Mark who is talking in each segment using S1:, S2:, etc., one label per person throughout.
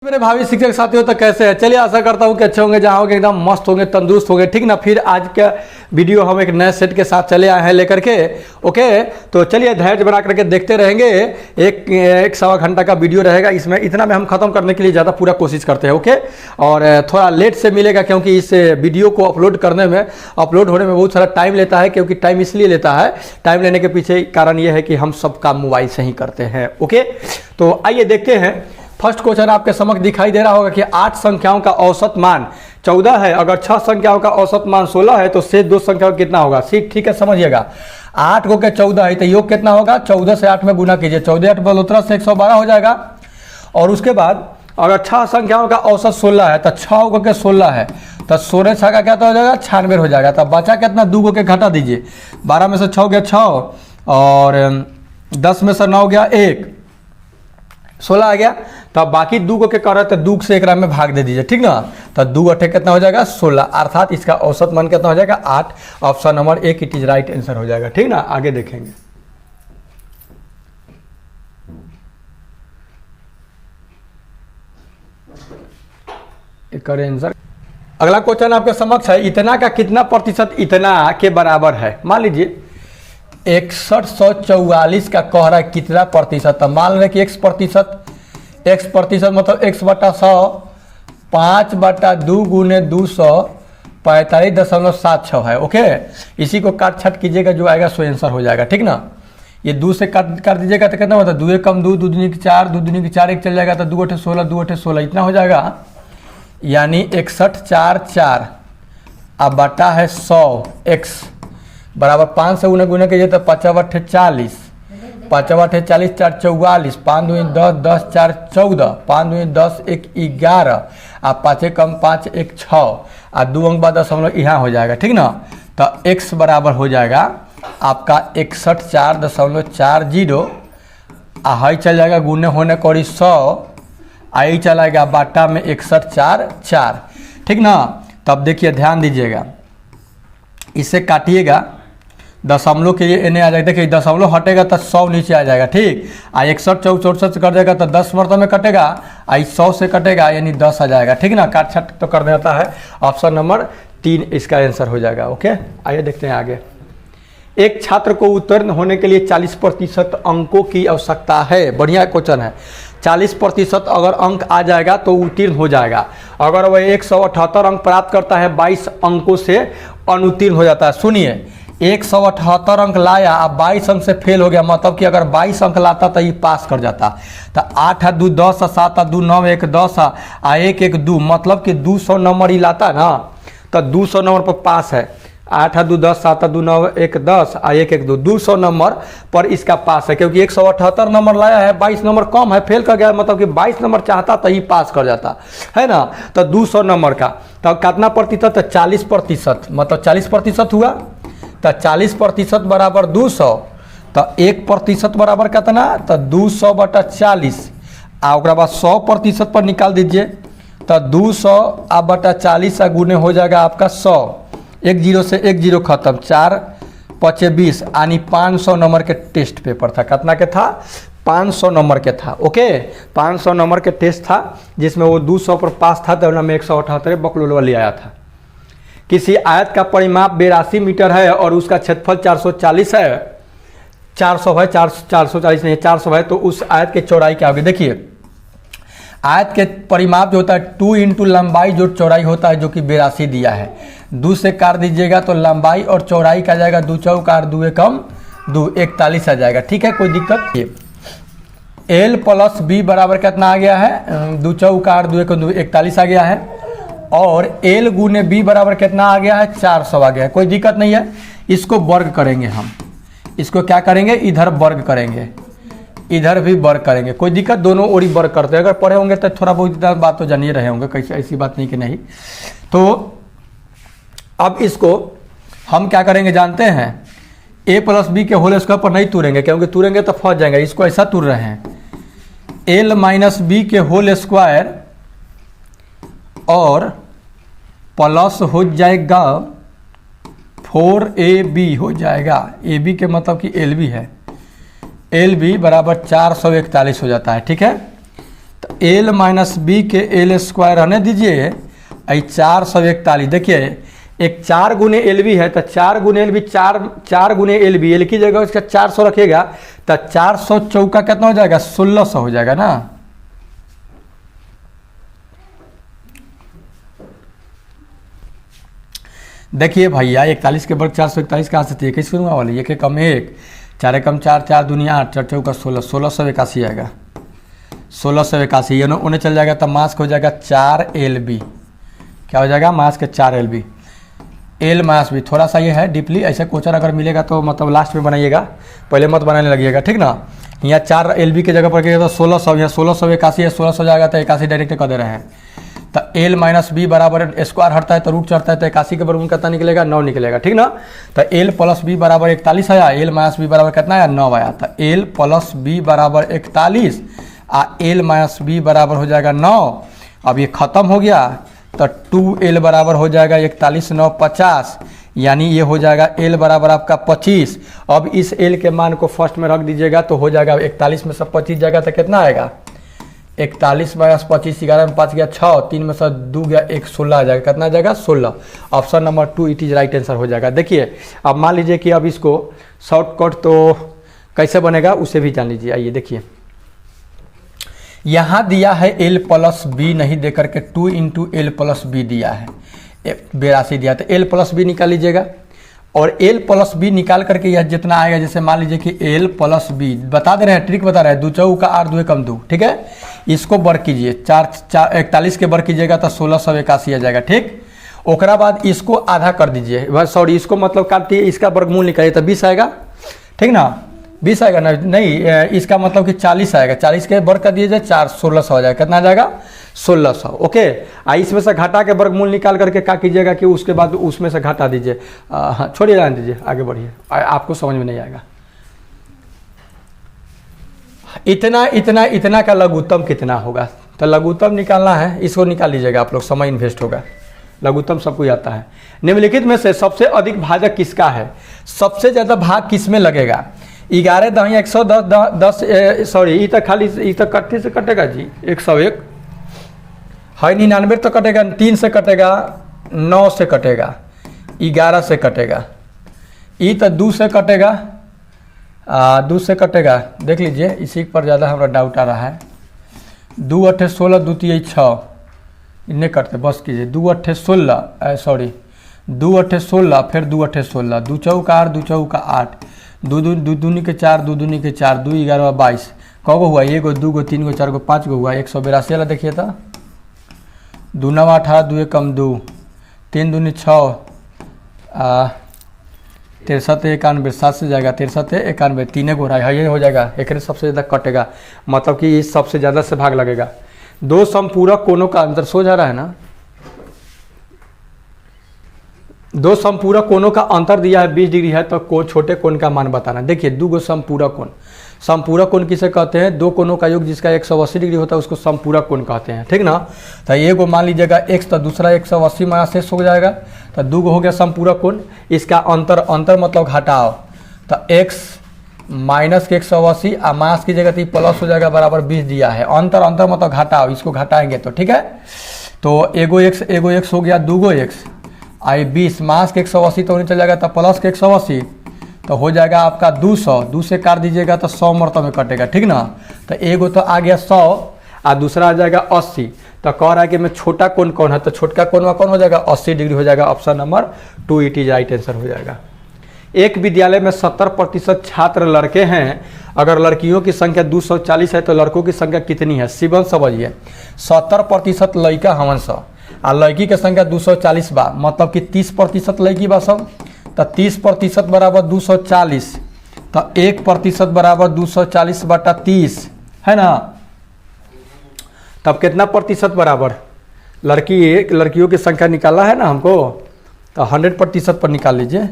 S1: मेरे भावी शिक्षक साथियों तो कैसे हैं। चलिए आशा करता हूँ कि अच्छे होंगे, जहाँ होंगे एकदम मस्त होंगे, तंदुरुस्त होंगे, ठीक ना। फिर आज का वीडियो हम एक नए सेट के साथ चले आए हैं लेकर के। ओके, तो चलिए धैर्य बना करके देखते रहेंगे। एक सवा घंटा का वीडियो रहेगा, इसमें इतना में हम खत्म करने के लिए ज़्यादा पूरा कोशिश करते हैं। ओके, और थोड़ा लेट से मिलेगा क्योंकि इस वीडियो को अपलोड होने में बहुत सारा टाइम लेता है। क्योंकि टाइम इसलिए लेता है, टाइम लेने के पीछे कारण ये है कि हम सब काम मोबाइल से ही करते हैं। ओके, तो आइए देखते हैं। फर्स्ट क्वेश्चन आपके समक्ष दिखाई दे रहा होगा कि 8 संख्याओं का औसत मान 14 है। अगर 6 संख्याओं का औसत मान 16 है तो शेष 2 संख्याओं कितना होगा। ठीक है, समझिएगा। 8 को के 14 है तो योग कितना होगा, 14 से 8 में गुना कीजिए, 14 8 बलोतरा से 112 हो जाएगा। और उसके बाद अगर 6 संख्याओं का औसत 16 है तो 6 को के 16 है तो 16 6 का क्या हो जाएगा, 96 हो जाएगा। तब बचा कितना, 2 को के घटा दीजिए, 12 में से 6 गया 6 और 10 में से 9 गया 1, 16 आ गया। तो बाकी 2 को क्या कर रहे थे, 2 से 1 में भाग दे दीजिए, ठीक ना। तो 2 अठे कितना हो जाएगा, 16, अर्थात इसका औसत मान कितना हो जाएगा, 8। Option number 1 it is right answer हो जाएगा, ठीक ना। आगे देखेंगे। एक आंसर। अगला क्वेश्चन आपके समक्ष है, इतना का कितना प्रतिशत इतना के बराबर है। मान लीजिए 6144 का कह रहा है कितना प्रतिशत। मान लें कि x प्रतिशत मतलब x बटा 100, 5/2 गुने 200 45.76 है। ओके, इसी को काट छाट कीजिएगा, जो आएगा सो आंसर हो जाएगा, ठीक ना। ये 2 से काट दीजिएगा तो कितना होता है, 2 कम 2, 2 दूनी 4, 2 दूनी 4 1 चल जाएगा तो 2 8 16, 2 8 16 इतना हो जाएगा। यानी 6144 अब बटा है 100 x बराबर 5 से गुना कीजिए तो 5 8 40, 5 8 40 4 44, 5 2 10 10 4 14, 5 2 10 1 11 आ 5 कम 5 1 6 आ 2 अंक बाद दशमलव यहाँ हो जाएगा, ठीक ना। तो x बराबर हो जाएगा आपका 61.440 आ हाई चल जाएगा गुने होने करी 100 आई चलाएगा बाटा में 6144, ठीक ना। तब देखिए ध्यान दीजिएगा, इसे काटिएगा, दशमलव के लिए एने आ जाएगा। देखिए दशमलव हटेगा तो 100 नीचे आ जाएगा, ठीक। 61 64 से कट जाएगा तो 10 मरतबे में कटेगा, 100 से कटेगा यानी 10 आ जाएगा, ठीक ना। काट छाट तो कर देता है। ऑप्शन नंबर 3 इसका आंसर हो जाएगा। ओके, आइए देखते हैं आगे। एक छात्र को उत्तीर्ण होने के लिए 40% अंकों की आवश्यकता है। बढ़िया क्वेश्चन है। 40% अगर अंक आ जाएगा तो उत्तीर्ण हो जाएगा। अगर वह 178 अंक प्राप्त करता है 22 अंकों से अनुत्तीर्ण हो जाता है। सुनिए, 178 अंक लाया, अब 22 अंक से फेल हो गया, मतलब कि अगर 22 अंक लाता तो ये पास कर जाता। तो 8 2 10 7 2 9 1 10 आ 1 1 2, मतलब कि 200 नंबर ही लाता ना, तो 200 नंबर पर पास है। 8 2 10 7 2 9 1 10 आ 1 1 2, 200 नंबर पर इसका पास है। क्योंकि 178 नंबर लाया है, 22 नंबर कम है, फेल कर गया, मतलब कि 22 नंबर चाहता तो ही पास कर जाता है ना। तो 200 नंबर का तो कितना प्रतिशत है, 40%, मतलब 40% हुआ। तो 40% बराबर 200, तो 1% बराबर कितना, तो 200/40 आ ओकरा बाद 100% पर निकाल दीजिए तो 200/40 गुने हो जाएगा आपका 100। 1 0 से 1 0 खत्म, 4 5 20 यानी 500 नंबर के टेस्ट पेपर था। कितना के था, 500 नंबर के था। ओके, 500 नंबर के टेस्ट था जिसमें वो 200 पर पास था, तो मैं 178 बकलोलवा ले आया था। किसी आयत का परिमाप 82 मीटर है और उसका क्षेत्रफल 440 है, 400 है, 440 नहीं 400 है, तो उस आयत की चौड़ाई क्या होगी। देखिए आयत के परिमाप जो होता है 2 इंटू लंबाई जो चौड़ाई होता है, जो कि 82 दिया है। 2 से काट दीजिएगा तो लंबाई और चौड़ाई का जाएगा 2 चौक 8 2 कम 2 41 आ जाएगा, ठीक है, कोई दिक्कत नहीं। L + B बराबर कितना आ गया है, 2 चौक 8 2 कम 2 41 आ गया है। और L गुने B बराबर कितना आ गया है, 400 आ गया है, कोई दिक्कत नहीं है। इसको वर्ग करेंगे हम, इसको क्या करेंगे, इधर वर्ग करेंगे, इधर भी वर्ग करेंगे, कोई दिक्कत, दोनों ओरी वर्ग करते हैं। अगर पढ़े होंगे तो थोड़ा बहुत बात तो जानिए रहे होंगे, कैसे ऐसी बात नहीं कि नहीं। तो अब इसको हम क्या करेंगे जानते हैं, A + B के होल स्क्वायर पर नहीं तुरेंगे, क्योंकि तुरेंगे तो फंस जाएंगे। इसको ऐसा तुर रहे हैं, L - B के होल स्क्वायर और प्लस हो जाएगा 4AB हो जाएगा। AB के मतलब कि LB है, LB बराबर 441 हो जाता है, ठीक है। तो एल माइनस बी के एल स्क्वायर रहने दीजिए, 441। देखिए एक 4 गुने एल बी है तो 4 गुने एल बी, 4 गुने एल बी, एल की जगह इसका 400 रखिएगा तो 400 चौका कितना हो जाएगा, 1600 हो जाएगा ना। देखिए भैया 41 के वर्ग 441 कहाँ से थी, किस करूँगा वाली, 1 कम 1, 4 कम 4, 4 दूनी 8, 4 चौका 16, 1681 आएगा, 1681। ये उन्हें चल जाएगा तो मास हो जाएगा 4 LB, क्या हो जाएगा, मास के 4 LB। एल मास भी थोड़ा सा ये है डीपली, ऐसे क्वेश्चन अगर मिलेगा तो मतलब लास्ट में बनाइएगा, पहले मत बनाने लगिएगा, ठीक ना। यहाँ 4 LB की जगह पर तो 1600, यहाँ 1681 है, 1600 जाएगा तो 81 डायरेक्ट कर दे रहे हैं। तो एल माइनस बी बराबर स्क्वायर हटता है तो रूट चढ़ता है तो 81 के बराबर कितना निकलेगा, 9 निकलेगा, ठीक ना। तो एल प्लस बी बराबर 41 आया, एल माइनस बी बराबर कितना आया, 9 आया। तो एल प्लस बी बराबर 41 एल माइनस बी बराबर हो जाएगा 9। अब ये खत्म हो गया तो 2L बराबर हो जाएगा 41 9 50, यानी ये हो जाएगा L बराबर आपका 25। अब इस L के मान को फर्स्ट में रख दीजिएगा तो हो जाएगा 41 में से 25 जाएगा तो कितना आएगा, 41 माइनस 25, 11 में 5 गया 6, 3 में से 2 गया 1, 16 आ जाएगा, कितना आ जाएगा 16। Option number 2 it is right answer हो जाएगा। देखिए अब मान लीजिए कि अब इसको शॉर्टकट तो कैसे बनेगा उसे भी जान लीजिए। आइए देखिए, यहाँ दिया है L प्लस बी नहीं दे करके 2 इंटू एल प्लस बी दिया है, 82 दिया, तो L प्लस बी निकाल लीजिएगा। और L प्लस बी निकाल करके यह जितना आएगा, जैसे मान लीजिए कि L प्लस बी बता दे रहे हैं, ट्रिक बता रहे हैं, 2 चौका 8 2 कम 2, ठीक है। इसको वर्ग कीजिए, 41 के वर्ग कीजिएगा तो 1681 आ जाएगा, ठीक। ओकरा बाद इसको आधा कर दीजिए, सॉरी इसको मतलब काटिए, इसका वर्गमूल निकालिए तो 20 आएगा, ठीक ना, 20 आएगा ना, नहीं इसका मतलब कि 40 आएगा, 40 के वर्ग कर दीजिए 4, 1600 हो जाएगा, कितना आ जाएगा 1600, ओके। इसमें से घटा के वर्गमूल निकाल करके क्या कीजिएगा कि उसके बाद उसमें से घटा दीजिए, हाँ छोड़िए रहने दीजिए, आगे बढ़िए, आपको समझ में नहीं आएगा। इतना इतना इतना का लघुत्तम कितना होगा, तो लघुत्तम निकालना है, इसको निकाल लीजिएगा आप लोग, समय इन्वेस्ट होगा, लघुत्तम सबको आता है। निम्नलिखित में से सबसे अधिक भाजक किसका है, सबसे ज़्यादा भाग किस में लगेगा, 11 दही 110 सॉरी ये तो खाली ये तो कट्ठे से कटेगा जी, 101 है, 99 तो कटेगा, 3 से कटेगा, 9 से कटेगा, 11 से कटेगा, ये तो 2 से कटेगा, 2 से कटेगा, देख लीजिए इसी पर ज़्यादा हमारा डाउट आ रहा है। 2 8 16 2 3 6 इन्हें कटते बस कीजिए, 2 8 16 सॉरी 2 8 16 फिर 2 8 16, 2 चौका 8 2 चौका 8, 2 दूनी के 4 2 दूनी के 4, 2 11 22, कौ गो हुआ, 1 2 3 4 5 हुआ, 182 वाला देखिए तो, 2 9 18 2 कम 2, 3 दूनी 6, 63 91 7 से जाएगा, 63 91 3 गो है, ये हो जाएगा, एक सबसे ज़्यादा कटेगा, मतलब कि इस सबसे ज़्यादा से भाग लगेगा। 2 समपूरक कोणों का अंतर सो जा रहा है ना, 2 समपूरक कोणों का अंतर दिया है 20 डिग्री है, तो छोटे कोण का मान बताना। देखिए 2 समपूरक कोण, समपूरक कोण किसे कहते हैं, 2 कोणों का योग जिसका 180 डिग्री होता है उसको समपूरक कोण कहते हैं, ठीक ना। तो ये को मान लीजिएगा x, तो दूसरा 180 माइनस x हो जाएगा, तो 2 हो गया समपूरक कोण, इसका अंतर मतलब घटाओ, तो x माइनस के 180 और माइनस की जगह तो प्लस हो जाएगा, बराबर 20 दिया है, अंतर मतलब घटाओ, इसको घटाएंगे तो ठीक है। तो एगो x हो गया, 2 x आई 20, मास के 180 तो नहीं चल जाएगा, तो प्लस के 180 तो हो जाएगा आपका 200, 2 से काट दीजिएगा तो 100 मरतबे में कटेगा, ठीक ना। तो एगो तो आ गया 100 और दूसरा आ जाएगा 80, तो कह रहा है कि मैं छोटा कोण कौन है, तो छोटका कोण कौन हो जाएगा 80 डिग्री हो जाएगा, option number 2 it is right answer हो जाएगा। एक विद्यालय में 70% छात्र लड़के हैं, अगर लड़कियों की संख्या 240 है तो लड़कों की संख्या कितनी है, सिंपल समझिए, 70% लड़का हमन सब और लड़की की संख्या 240 बा, मतलब कि 30% लड़की बा सब, तो 30% बराबर 240, तो 1% बराबर 240/30 है ना। तब कितना प्रतिशत बराबर, लड़कियों की संख्या निकाला है ना हमको, तो 100% पर निकाल लीजिए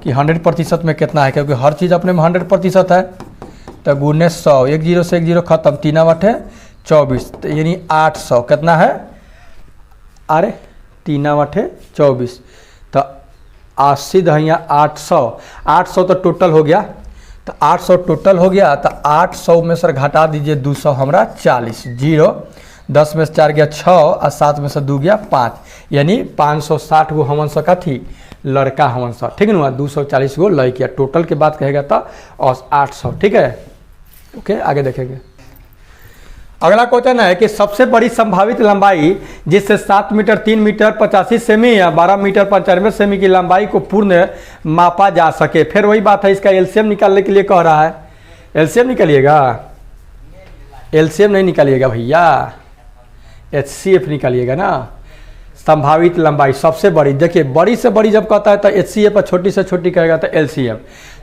S1: कि 100% में कितना है, क्योंकि हर चीज़ अपने में 100% है। तो गुने 100, 1 0 से 1 0 खत्म, 3 8 24, तो यानी 800 कितना है, अरे 3 8 24, तो 80 दहिया 800 तो टोटल हो गया, तो 800 टोटल हो गया। तो 800 में सर घटा दीजिए 200 हमारा 40, 0 10 में से 4 गया 6 और 7 में से 2 गया 5, यानी 560 गो हमन सा कथी लड़का हमन सा, ठीक ना। 240 गो लड़कियाँ टोटल के बात कहेगा तो और 800, ठीक है। ओके, आगे देखेंगे। अगला क्वेश्चन है कि सबसे बड़ी संभावित लंबाई जिससे 7 मीटर 3 मीटर 85 सेमी या 12 मीटर 95 सेमी की लंबाई को पूर्ण मापा जा सके। फिर वही बात है, इसका एलसीएम निकालने के लिए कह रहा है। एलसीएम निकालिएगा, एलसीएम नहीं निकालिएगा भैया, एचसीएफ निकालिएगा ना। संभावित लंबाई सबसे बड़ी, देखिए बड़ी से बड़ी जब कहता है तो एचसीएफ, और छोटी से छोटी कहेगा तो एलसीएम।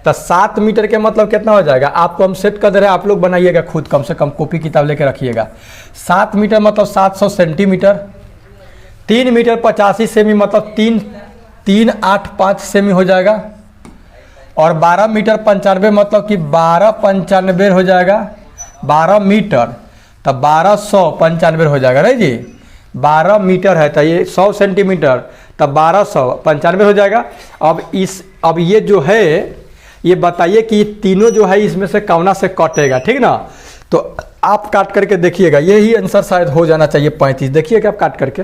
S1: तो 7 मीटर के मतलब कितना हो जाएगा, आपको हम सेट कर दे रहे हैं, आप लोग बनाइएगा खुद, कम से कम कॉपी किताब लेके रखिएगा। 7 मीटर मतलब 700 सेंटीमीटर, 3 मीटर 85 सेमी मतलब 3,385 सेमी हो जाएगा, और 12 मीटर 95 मतलब कि 1295 हो जाएगा। 12 मीटर तो 1295 हो जाएगा, नहीं जी। 12 मीटर है तो ये 100 सेंटीमीटर तो 1295 हो जाएगा। अब ये जो है ये बताइए कि तीनों जो है इसमें से कौना से कटेगा, ठीक ना। तो आप काट करके देखिएगा, यही आंसर शायद हो जाना चाहिए 35। देखिएगा आप काट करके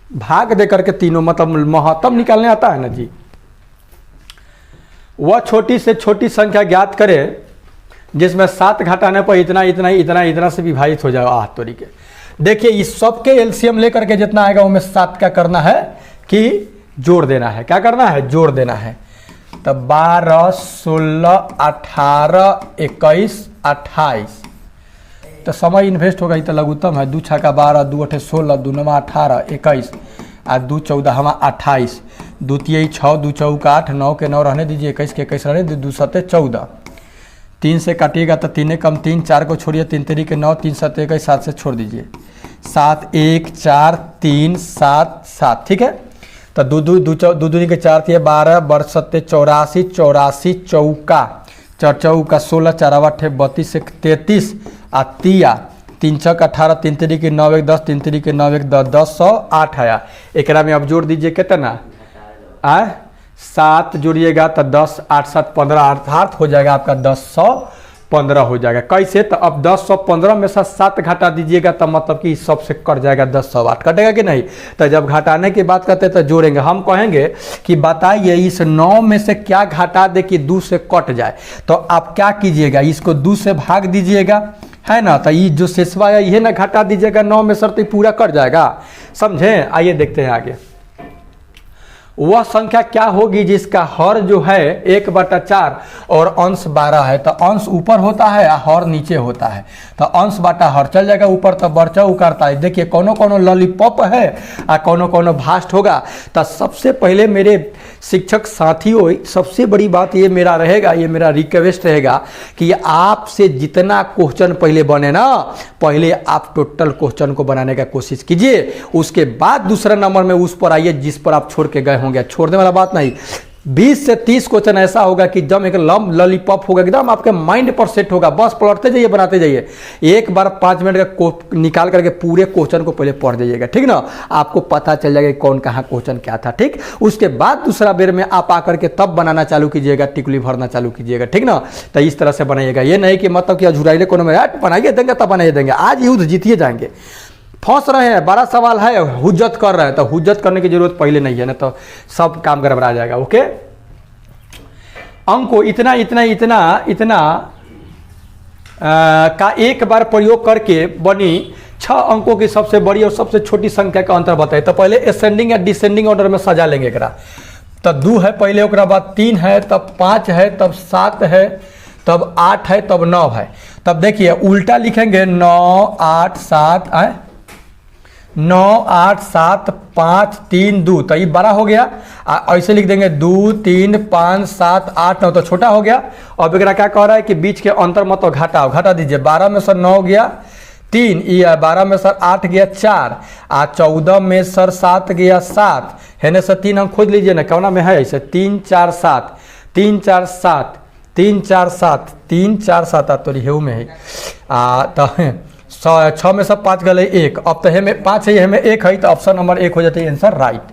S1: भाग दे करके तीनों, मतलब महत्तम निकालने आता है ना जी। वह छोटी से छोटी संख्या ज्ञात करे जिसमें 7 घटाने पर इतना इतना इतना इतना से विभाजित हो जाएगा। आठ तरीके देखिए, इस सब के एलसीएम लेकर के जितना आएगा उनमें 7 क्या करना है कि जोड़ देना है। क्या करना है, जोड़ देना है। तो 12 16 18 21 28 तो समय इन्वेस्ट होगा, तो लघुत्तम है। 2 छक्का 12, 2 8 16, 2 9 18 21 और 2 14 हम 28, 2 3 6, 2 चौका 8, 9 के 9 रहने दीजिए, 21 के 21 रहने दीजिए, 2 7 14, 3 से काटिएगा तो 3 कम 3, 4 को छोड़िए, 3 3 के 9, 3 7 21, 7 से छोड़ दीजिए, 7 1 4 3 7 7, ठीक है। तो 2 2 के 4 थे 12, 12 7 84, 84 चौका 4 चौका 16, 4 8 32 33 आ 3 6 18, 3 3 के 9 1 10, 3 3 के 9 1 10, 10 108 आया। एक में अब जोड़ दीजिए कितना 7 जोड़िएगा तो 10 8 7 15 अर्थात हो जाएगा आपका 1015 हो जाएगा। कैसे, तो अब 1015 में से 7 घटा दीजिएगा तो मतलब कि सबसे कट जाएगा 1008, कटेगा कि नहीं। तो जब घटाने की बात करते हैं तो जोड़ेंगे। हम कहेंगे कि बताइए इस 9 में से क्या घटा दे कि 2 से कट जाए। तो आप क्या कीजिएगा, इसको 2 से भाग दीजिएगा, है ना। तो ये जो शेषवा है ये ना घटा दीजिएगा 9 में सर, तो पूरा कट जाएगा, समझे। आइए देखते हैं आगे। वह संख्या क्या होगी जिसका हर जो है 1/4 और अंश 12 है। तो अंश ऊपर होता है और हर नीचे होता है। तो अंश बाटा हर चल जाएगा ऊपर, तो बर्चा उकारता है। देखिए कोनो कोनो लॉलीपॉप है और कोनो कोनो भास्ट होगा। तो सबसे पहले मेरे शिक्षक साथियों, सबसे बड़ी बात ये मेरा रहेगा, ये मेरा रिक्वेस्ट रहेगा कि आपसे जितना क्वेश्चन पहले बने ना, पहले आप टोटल क्वेश्चन को बनाने का कोशिश कीजिए। उसके बाद दूसरा नंबर में उस पर आइए जिस पर आप छोड़ के गए होंगे। छोड़ने वाला बात नहीं। 20 से 30 क्वेश्चन ऐसा होगा कि जब एक लॉलीपॉप होगा, एकदम आपके माइंड पर सेट होगा, बस पढ़ते जाइए, बनाते जाइए। एक बार 5 मिनट का निकाल करके पूरे क्वेश्चन को पहले पढ़ जाइएगा, ठीक ना। आपको पता चल जाएगा कौन कहाँ क्वेश्चन क्या था, ठीक। उसके बाद दूसरा बेर में आप आकर के तब बनाना चालू कीजिएगा, टिकुली भरना चालू कीजिएगा, ठीक ना। तो इस तरह से बनाइएगा। ये नहीं कि मतलब कि अझुराइले कोनो में बनाइए देंगे तब बनाइए देंगे। आज युद्ध जीतिए जाएंगे। फंस रहे हैं, बड़ा सवाल है, हुज्जत कर रहे हैं, तो हुज्जत करने की जरूरत पहले नहीं है ना, तो सब काम गड़बड़ा जाएगा। ओके, अंक को इतना इतना इतना इतना का एक बार प्रयोग करके बनी 6 अंकों की सबसे बड़ी और सबसे छोटी संख्या का अंतर बताए। तो पहले असेंडिंग या डिसेंडिंग ऑर्डर में सजा लेंगे एकरा। तब 2 है पहले, ओकरा बाद 3 है, तब 5 है, तब 7 है, तब 8 है, तब 9 है। तब देखिए उल्टा लिखेंगे 9 8 7 9 8 7 5 3 2, तो ये बड़ा हो गया। ऐसे लिख देंगे 2 3 5 7 8 9, तो छोटा हो गया। अब एक क्या कह रहा है कि बीच के अंतर मत तो घटाओ, घटा दीजिए। 12 में सर 9 गया 3, 12 में सर 8 गया 4, 14 में सर 7 गया 7, है से 3 हम खोज लीजिए ना, कौना में है ऐसे 3 4 7 3 4 7 3 4 7 3 4 7 तो हेऊ में है। तो 6 में सब 5 गए 1, अब तो हमें 5 है, हमें 1 है, तो ऑप्शन नंबर 1 हो जाता है आंसर राइट।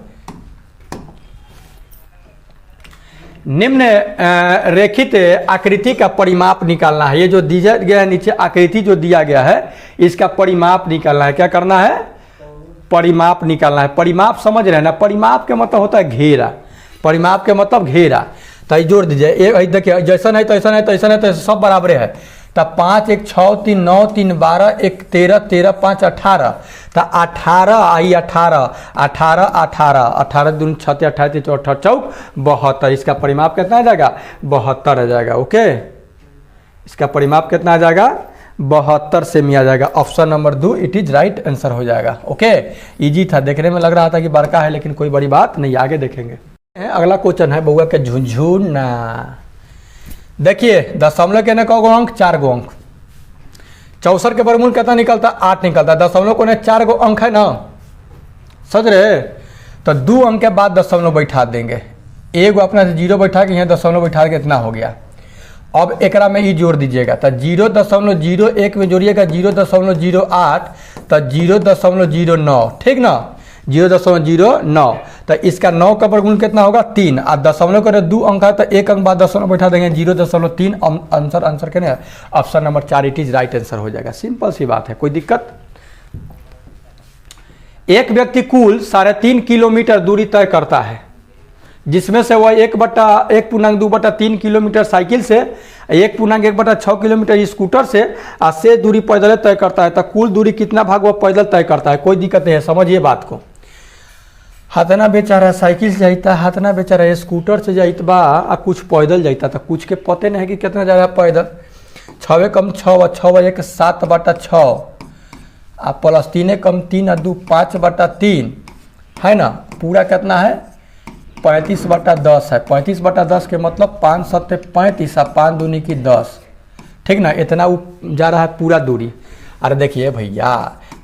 S1: निम्न रेखित आकृति का परिमाप निकालना है। ये जो दिया गया है नीचे आकृति जो दिया गया है इसका परिमाप निकालना है। क्या करना है? परिमाप निकालना है। परिमाप समझ रहे हैं ना? परिमाप के मतलब होता है घेरा। परिमाप के मतलब घेरा। तो ये जोड़ दीजिए, एक देखिए जैसा नहीं तो ऐसा नहीं तो ऐसा नहीं तो सब बराबर है। तब 5 1 6 3 9 3 12 1 13 13 5 18। तो 18 आई 18 18 18 18 दूनी 6 28 4 चौक 72। इसका परिमाप कितना आ जाएगा? 72 आ जाएगा। ओके, इसका परिमाप कितना आ जाएगा? 72 सेमी आ जाएगा। Option number 2 it is right answer हो जाएगा। ओके, इजी था, देखने में लग रहा था कि बड़का है लेकिन कोई बड़ी बात नहीं, आगे देखेंगे। अगला क्वेश्चन है बउआ के झुनझुना। देखिए दशमलव के ने कौ अंक? 4 गो अंक। 64 के वर्गमूल कितना निकलता? 8 निकलता। दशमलव को ने 4 गो अंक है ना, समझ रहे? तो 2 अंक के बाद दशमलव बैठा देंगे। एगो अपना से 0 बैठा के यहाँ दशमलव बैठा के इतना हो गया। अब एकरा में ई जोड़ दीजिएगा तो 0.01 में जोड़िएगा 0.08 तो 0.09, ठीक ना? 0.09। तो इसका 9 का वर्गमूल कितना होगा? 3। और दशमलव का 2 अंक है तो 1 अंक बाद दशमलव बैठा देंगे 0.3। आंसर के ना option number 4 it is right answer हो जाएगा। सिंपल सी बात है, कोई दिक्कत? एक व्यक्ति कुल 3.5 किलोमीटर दूरी तय करता है, जिसमें से वह 1.2/3 किलोमीटर साइकिल से, 1.1/6 किलोमीटर स्कूटर से और शेष दूरी पैदल तय करता है। तो कुल दूरी कितना भाग वह पैदल तय करता है? कोई दिक्कत नहीं है, समझिए बात को। हाथना बेचारा साइकिल से जाता, हाथना बेचारा स्कूटर से जाता बा आ कुछ पैदल जाता। तो कुछ के पते नहीं है कि कितना ज़्यादा पैदल। 6 कम 6 6 1 7/6 आ प्लस 3 कम 3 आ 2 5/3 है ना। पूरा कितना है? 35/10 है। 35/10 के मतलब 5 7 35 और 5 दूनी की 10, ठीक ना? इतना जा रहा है पूरा दूरी। अरे देखिए भैया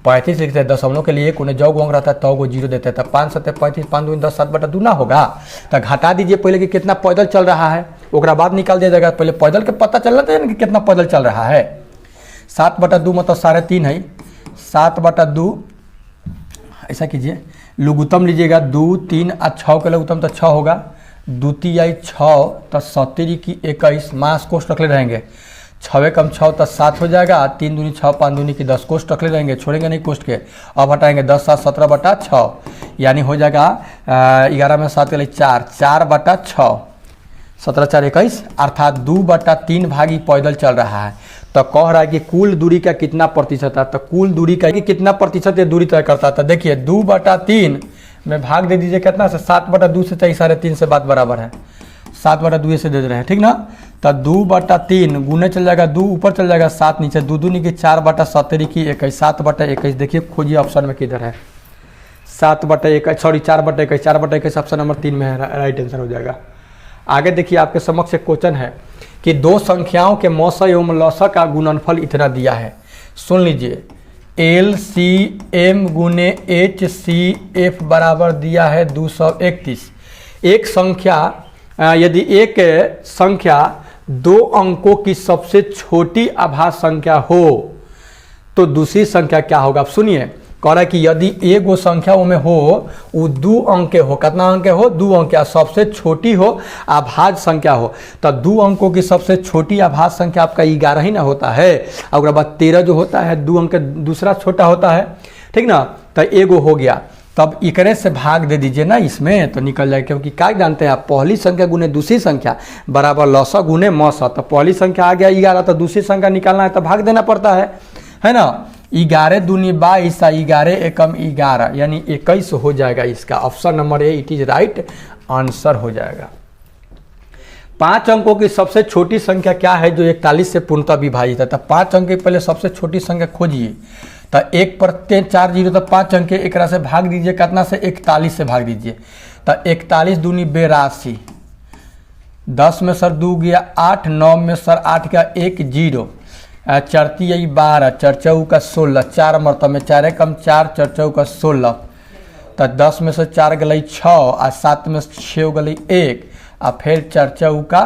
S1: 35 लिखते हैं, दशमलव के लिए कोने जो अंक रहता है तो वो 0 देते हैं। तो 5 7 35 5 दूनी 10 7/2 ना होगा। तो घटा दीजिए पहले कि कितना पैदल चल रहा है, ओकरा बाद निकाल दिया जाएगा। पहले पैदल के पता चलना चाहिए ना कि कितना पैदल चल रहा है। 7/2 मतलब 3.5 है। 7/2 ऐसा कीजिए, लघुत्तम लीजिएगा 2 3 और 6 के लघुत्तम तो 6 होगा। 2 3 6 तो 70 की 21 मास कोष्ट रखले रहेंगे। 6 कम 6 तो 7 हो जाएगा। 3 दूनी 6 5 दूनी की 10 कोष्ट रखले रहेंगे, छोड़ेंगे नहीं कोष्ट के। अब हटाएंगे 10 7 17/6 यानी हो जाएगा 11 में 7 के लिए 4 4/6 17 4 21 अर्थात 2/3 भागी पैदल चल रहा है। तो कह रहा है कि कुल दूरी का कितना प्रतिशत है? तो कुल दूरी का कितना प्रतिशत ये दूरी तय करता था? देखिए 2/3 में भाग दे दीजिए कितना से? 7/2 से चाहिए 3.5 से बात बराबर है। 7/2 से दे रहे हैं, ठीक ना? तो 2/3 गुने चल जाएगा, 2 ऊपर चल जाएगा 7 नीचे, 2 दूनी की 4/70 की 21 7/21। देखिए खोजिए ऑप्शन में किधर है? 7/21 सॉरी 4/21 4/21 ऑप्शन नंबर 3 में है, राइट आंसर हो जाएगा। आगे देखिए आपके समक्ष एक क्वेश्चन है कि दो संख्याओं के मौसा एवं लौसा का गुणनफल इतना दिया है। सुन लीजिए, LCM गुने HCF बराबर दिया है 231। एक संख्या यदि एक संख्या 2 अंकों की सबसे छोटी आभाज्य संख्या हो तो दूसरी संख्या क्या होगा? आप सुनिए, कह रहा है कि यदि एगो संख्या में हो वो 2 अंक के हो, कितना अंक के हो? 2 अंक के, सबसे छोटी हो अभाज्य संख्या हो। तो 2 अंकों की सबसे छोटी अभाज्य संख्या आपका 11 ही ना होता है। और बाद 13 जो होता है 2 अंक दूसरा छोटा होता है, ठीक ना? तो एगो हो गया, तब इकरे से भाग दे दीजिए ना इसमें तो निकल जाए। क्योंकि क्या जानते हैं आप? पहली संख्या गुने दूसरी संख्या बराबर लौसा गुने मौसा। तो पहली संख्या आ गया 11 तो दूसरी संख्या निकालना है तो भाग देना पड़ता है ना? 11 दूनी 22 11 एकम 11 यानी 21 हो जाएगा। इसका option number A it is right answer हो जाएगा। 5 अंकों की सबसे छोटी संख्या क्या है जो 41 से पूर्णतः विभाजित है? तो 5 अंक की पहले सबसे छोटी संख्या खोजिए। तो 1 पर 4 0 तो 5 अंक एक से भाग दीजिए, कितना से? 41 से भाग दीजिए। तो 41 दूनी 82, 10 में सर 2 गया 8, 9 में सर 8 का 1 0, 4 3 12, 4 4 का 16, 4 मरतब में 4 कम 4 4 4 का 16। तो 10 में से 4 गलई 6 और 7 में 6 गलई 1 और फिर 4 4 का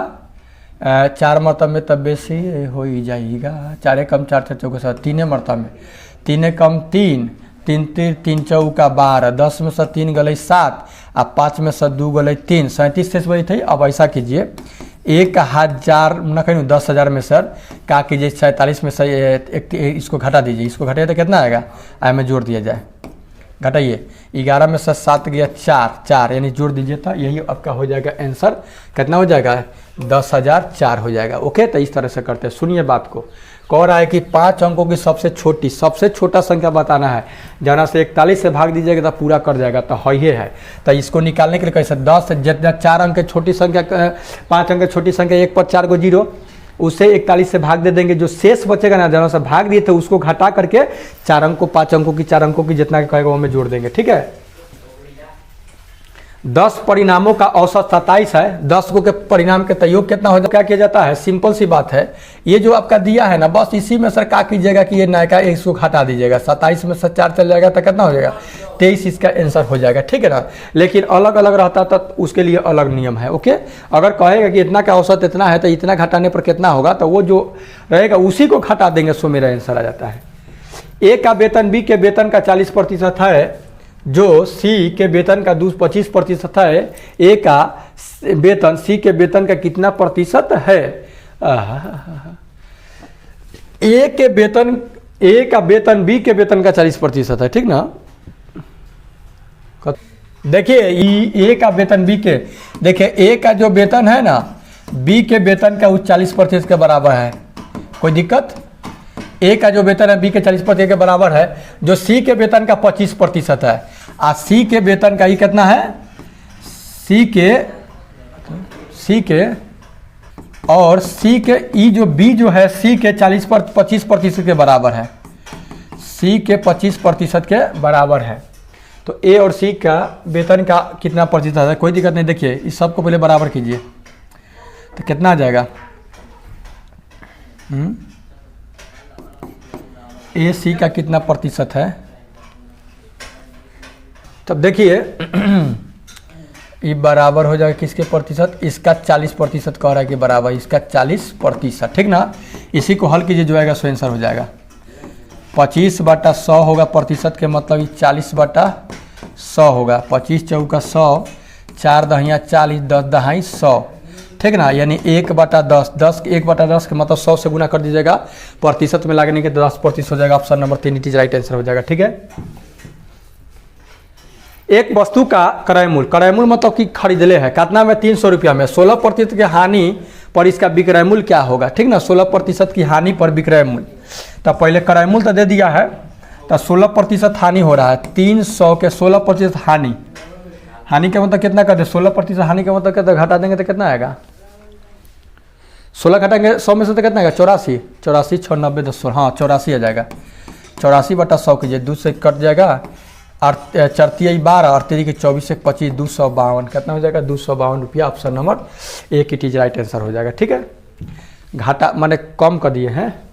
S1: 4 मरतब में तब बेसी हो ही जाएगा। 4 कम 4 4 का 3 मरतब में 3 कम 3 तीन तीन तीन चौका 12, 10 में से 3 गले 7 आ 5 में से 2 गले 3, 37 शेष बची थी। अब ऐसा कीजिए 1000 न कहीं 10,000 में सर क्या कीजिए 47 में से इसको घटा दीजिए, इसको घटाइए तो कितना आएगा, आई में जोड़ दिया जाए, घटाइए 11 में से 7 गया 4 यानी जोड़ दीजिए तो यही आपका हो जाएगा आंसर। कितना हो जाएगा, 10,004 हो जाएगा। ओके, तो इस तरह से करते हैं। सुनिए बात को, कह रहा है कि 5 अंकों की सबसे छोटा संख्या बताना है, जहाँ से 41 से भाग दीजिएगा तो पूरा कर जाएगा, तो है। तो इसको निकालने के लिए कैसे 10 जितना 4 अंक छोटी संख्या 5 अंक छोटी संख्या 1 पर 4 को 0, उसे 41 से भाग दे देंगे, जो शेष बचेगा ना जहाँ से भाग दिए थे उसको घटा करके 4 अंकों 5 अंकों की 4 अंकों की जितना कहेगा वो में जोड़ देंगे। ठीक है, 10 परिणामों का औसत 27 है। 10 को के परिणाम के योग कितना हो जाए, क्या किया जाता है, सिंपल सी बात है, ये जो आपका दिया है ना बस इसी में सर क्या कीजिएगा कि ये नायका इसको घटा दीजिएगा, 27 में से 4 चल जाएगा तो कितना हो जाएगा 23, इसका आंसर हो जाएगा। ठीक है ना, लेकिन अलग अलग रहता तो उसके लिए अलग नियम है। ओके, अगर कहेगा कि इतना का औसत इतना है तो इतना घटाने पर कितना होगा, तो वो जो रहेगा उसी को घटा देंगे, सो मेरा आंसर आ जाता है। ए का वेतन बी के वेतन का 40% है, जो सी के वेतन का 25% है, ए का वेतन सी के वेतन का कितना प्रतिशत है, ए का वेतन बी के वेतन का 40% है। ठीक ना, देखिए ए का वेतन बी के, देखिए ए का जो वेतन है ना बी के वेतन का उस 40% के बराबर है, कोई दिक्कत। ए का जो वेतन है बी के 40% के बराबर है, जो सी के वेतन का 25% है, और सी के वेतन का ही कितना है, सी के और सी के ई जो बी जो है सी के 25% के बराबर है, सी के 25% के बराबर है। तो ए और सी का वेतन का कितना प्रतिशत है, कोई दिक्कत नहीं। देखिए इस सबको पहले बराबर कीजिए तो कितना आ जाएगा, ए सी का कितना प्रतिशत है, तब देखिए ये बराबर हो जाएगा किसके प्रतिशत, इसका 40% कह रहा है कि बराबर इसका 40%। ठीक ना, इसी को हल कीजिए जो आएगा सो आंसर हो जाएगा। 25/100 होगा प्रतिशत के मतलब 40/100 होगा। 25 चौका 100, 4 दहिया 40, 10 दहाई 100। ठीक ना, यानी 1/10, 1/10 के मतलब 100 से गुना कर दीजिएगा, प्रतिशत में लागने के 10% हो जाएगा। Option number 3 it is right answer हो जाएगा। ठीक है, एक वस्तु का क्रय मूल्य मतलब कि खरीदले है कितना में 300 रुपया में, 16% की हानि पर इसका विक्रय मूल्य क्या होगा। ठीक ना, 16% की हानि पर विक्रय मूल्य, तो पहले क्रय मूल्य तो दे दिया है, तो 16% हानि हो रहा है, 300 के 16% हानि का मतलब कितना कर दे, 16% हानि का मतलब कितना घटा देंगे तो कितना आएगा, 16 घटाएंगे 100 में से तो कितना आएगा 84, 6 90 10 16, हाँ 84 आ जाएगा। 84/100 कीजिए, 2 से कट जाएगा, 4×3 12 और 3 के 24 से 25, 252 कितना हो जाएगा 252 रुपया। Option number 1 it is right answer हो जाएगा। ठीक है, घाटा माने कम कर दिए हैं।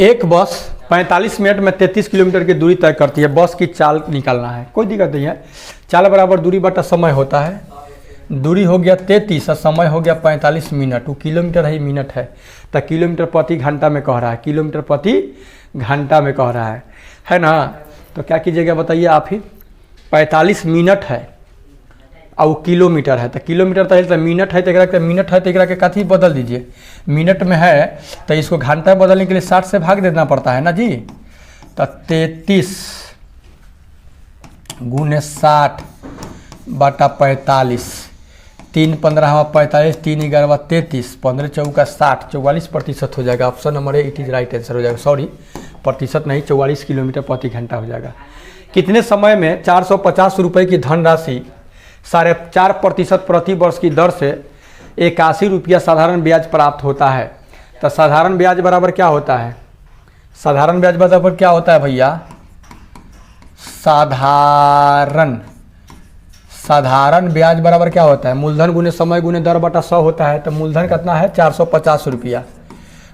S1: एक बस 45 मिनट में 33 किलोमीटर की दूरी तय करती है, बस की चाल निकालना है, कोई दिक्कत नहीं है। चाल बराबर दूरी बटा समय होता है, दूरी हो गया 33 और समय हो गया 45 मिनट, वो किलोमीटर है मिनट है, तो किलोमीटर प्रति घंटा में कह रहा है, किलोमीटर प्रति घंटा में कह रहा है ना। तो क्या कीजिएगा बताइए आप ही, 45 मिनट है और वो किलोमीटर है, तो किलोमीटर तो मिनट है, तो मिनट है तो के कथी बदल दीजिए, मिनट में है तो इसको घंटा बदलने के लिए 60 से भाग देना पड़ता है ना जी। तो 33 × 60/45, 3 15 45, 3 11 33, 15 चौका 60, 44% हो जाएगा। Option number 8 it is right answer हो जाएगा। सॉरी प्रतिशत नहीं, 44 किलोमीटर प्रति घंटा हो जाएगा। कितने समय में 450 रुपये की धनराशि 4.5% प्रति वर्ष की दर से 81 रुपया साधारण ब्याज प्राप्त होता है। तो साधारण ब्याज बराबर क्या होता है, साधारण ब्याज बराबर क्या होता है भैया, साधारण ब्याज बराबर क्या होता है, मूलधन गुने समय गुने दर बटा 100 होता है। तो मूलधन कितना है 450 रुपया,